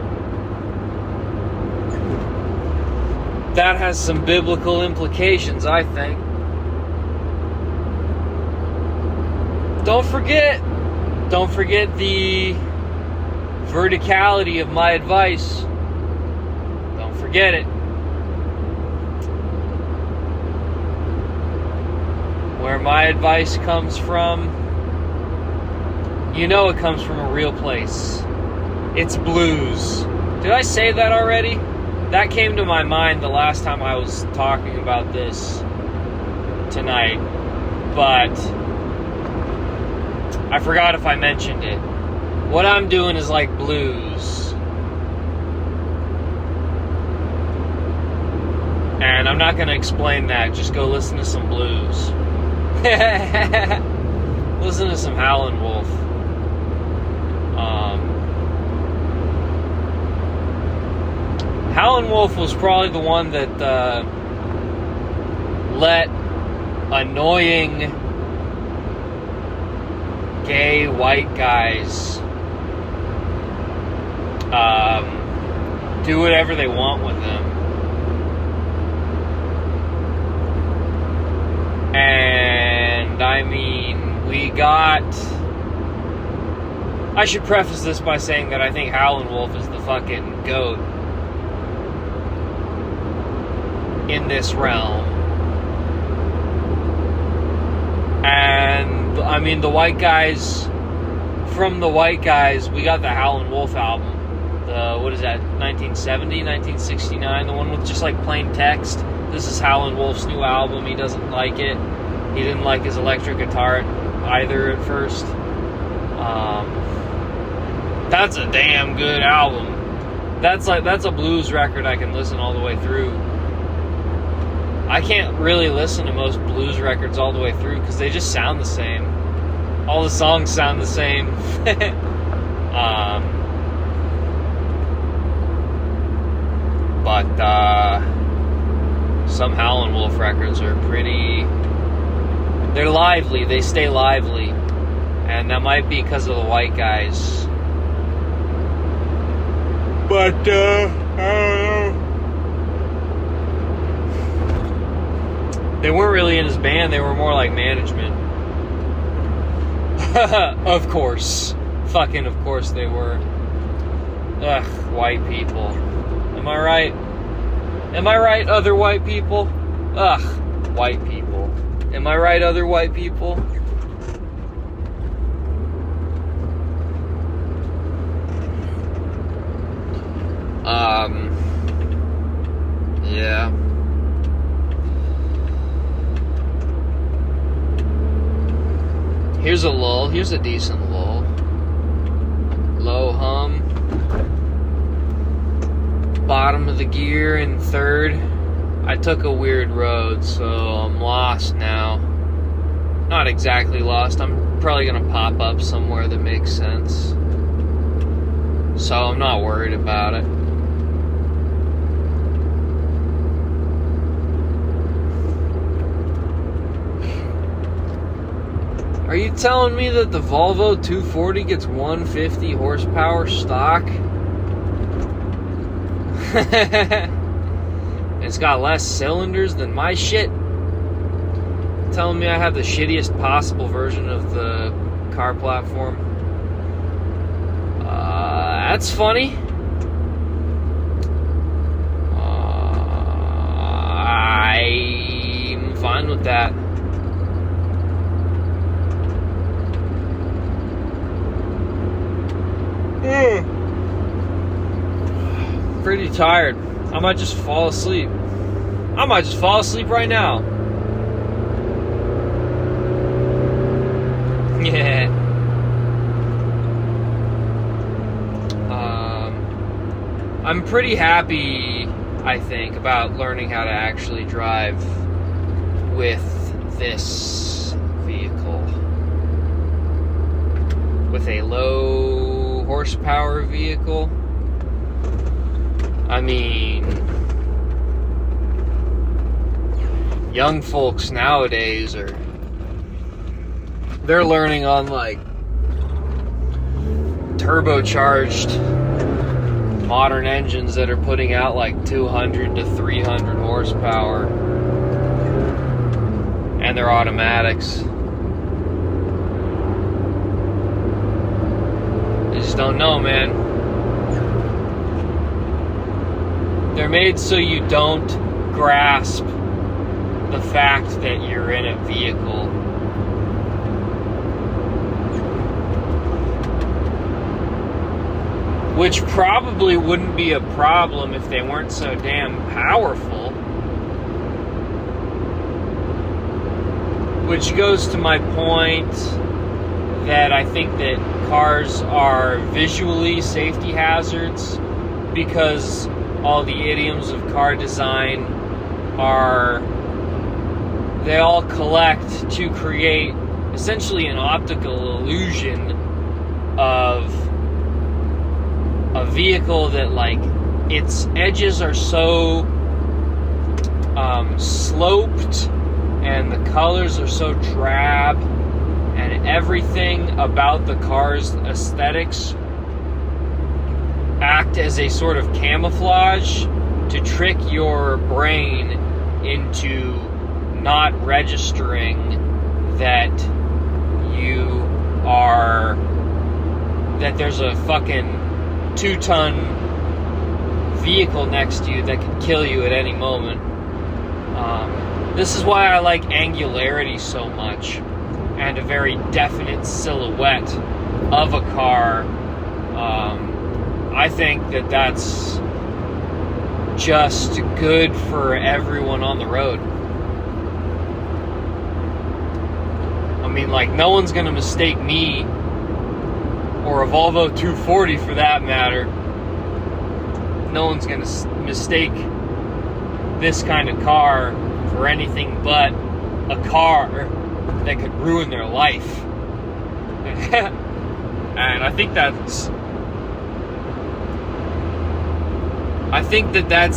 [SPEAKER 1] That has some biblical implications, I think. Don't forget the verticality of my advice. Don't forget it. Where my advice comes from, you know it comes from a real place. It's blues. Did I say that already? That came to my mind the last time I was talking about this tonight, but I forgot if I mentioned it. What I'm doing is like blues. And I'm not going to explain that. Just go listen to some blues. Listen to some Howlin' Wolf. Howlin' Wolf was probably the one that let annoying gay white guys do whatever they want with them. And I mean, I should preface this by saying that I think Howlin' Wolf is the fucking GOAT in this realm. And I mean, the white guys, from the white guys, we got the Howlin' Wolf album. What is that, 1970, 1969? The one with just like plain text. This is Howlin' Wolf's new album. He doesn't like it. He didn't like his electric guitar either at first. That's a damn good album. That's a blues record I can listen all the way through. I can't really listen to most blues records all the way through because they just sound the same. All the songs sound the same. But some Howlin' Wolf records are they're lively, they stay lively. And that might be because of the white guys. But, I don't know. They weren't really in his band, they were more like management. Of course. Fucking of course they were. Ugh, white people. Am I right? Am I right, other white people? Ugh, white people. Am I right, other white people? Yeah. Here's a lull. Here's a decent lull. Low hum. Bottom of the gear in third. I took a weird road, so I'm lost now. Not exactly lost. I'm probably going to pop up somewhere that makes sense. So I'm not worried about it. Are you telling me that the Volvo 240 gets 150 horsepower stock? It's got less cylinders than my shit? Telling me I have the shittiest possible version of the car platform? That's funny. I'm fine with that. Pretty tired. I might just fall asleep. I might just fall asleep right now. Yeah. I'm pretty happy, I think, about learning how to actually drive with this vehicle. With a low horsepower vehicle. I mean, young folks nowadays they're learning on like turbocharged modern engines that are putting out like 200 to 300 horsepower, and they're automatics. I just don't know, man. They're made so you don't grasp the fact that you're in a vehicle. Which probably wouldn't be a problem if they weren't so damn powerful. Which goes to my point that I think that cars are visually safety hazards because all the idioms of car design they all collect to create essentially an optical illusion of a vehicle that like its edges are so sloped, and the colors are so drab, and everything about the car's aesthetics act as a sort of camouflage to trick your brain into not registering that there's a fucking 2-ton vehicle next to you that could kill you at any moment. This is why I like angularity so much, and a very definite silhouette of a car. I think that that's just good for everyone on the road. I mean, like, no one's gonna mistake me, or a Volvo 240 for that matter. No one's gonna mistake this kind of car for anything but a car that could ruin their life. And I think that's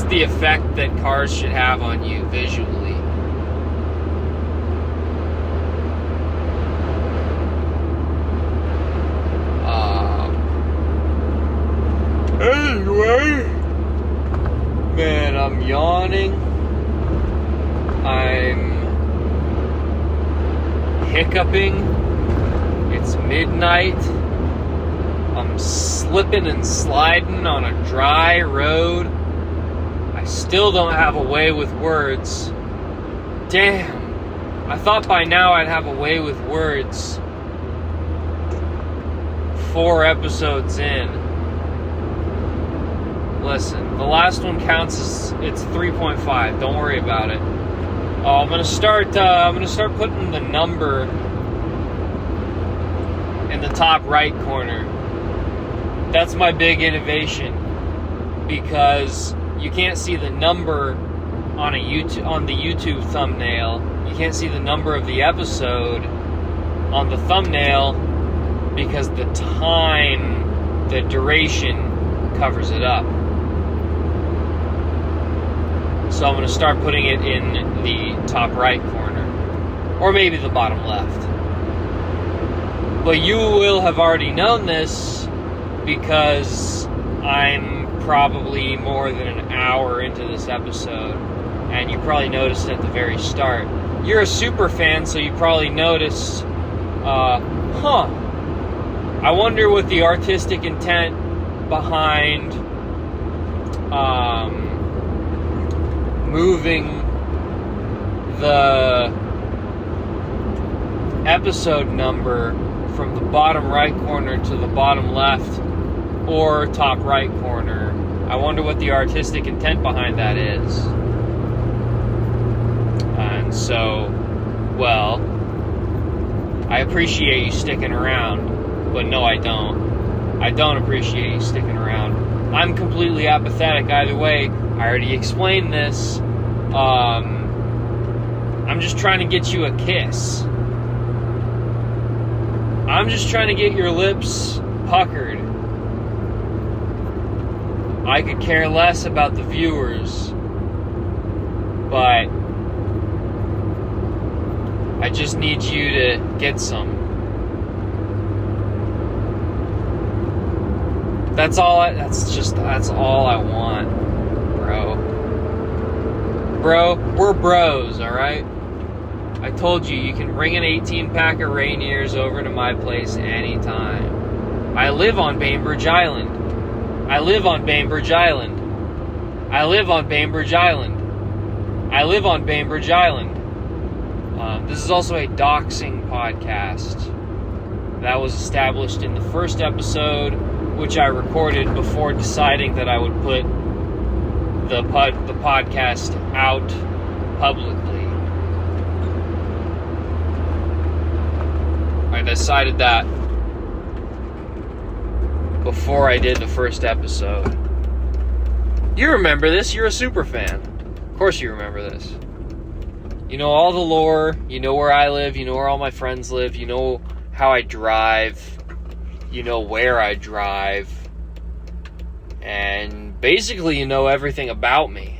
[SPEAKER 1] the effect that cars should have on you visually. Anyway, man, I'm yawning. I'm hiccuping. It's midnight. I'm slipping and sliding on a dry road. I still don't have a way with words. Damn. I thought by now I'd have a way with words. 4 episodes in. Listen, the last one counts as it's 3.5. Don't worry about it. I'm gonna start putting the number in the top right corner. That's my big innovation, because you can't see the number on the YouTube thumbnail. You can't see the number of the episode on the thumbnail because the duration covers it up. So I'm going to start putting it in the top right corner, or maybe the bottom left. But you will have already known this, because I'm probably more than an hour into this episode, and you probably noticed at the very start. You're a super fan, so you probably noticed, I wonder what the artistic intent behind moving the episode number from the bottom right corner to the bottom left or top right corner. I wonder what the artistic intent behind that is. And so, well, I appreciate you sticking around, but no, I don't. I don't appreciate you sticking around. I'm completely apathetic either way. I already explained this. I'm just trying to get you a kiss. I'm just trying to get your lips puckered. I could care less about the viewers, but I just need you to get some. That's all I want, bro. Bro, we're bros, alright? I told you, you can bring an 18-pack of Rainiers over to my place anytime. I live on Bainbridge Island. I live on Bainbridge Island. I live on Bainbridge Island. I live on Bainbridge Island. This is also a doxing podcast that was established in the first episode, which I recorded before deciding that I would put the podcast out publicly. I decided that before I did the first episode. You remember this, you're a super fan. Of course you remember this. You know all the lore, you know where I live, you know where all my friends live, you know how I drive, you know where I drive, and basically you know everything about me.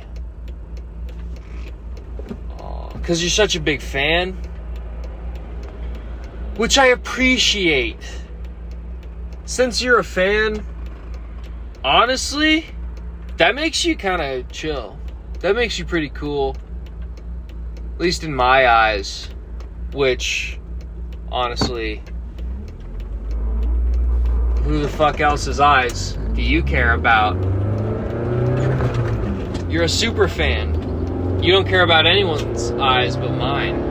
[SPEAKER 1] Because you're such a big fan. Which I appreciate. Since you're a fan, honestly, that makes you kind of chill. That makes you pretty cool. At least in my eyes. Which, honestly, who the fuck else's eyes do you care about? You're a super fan. You don't care about anyone's eyes but mine.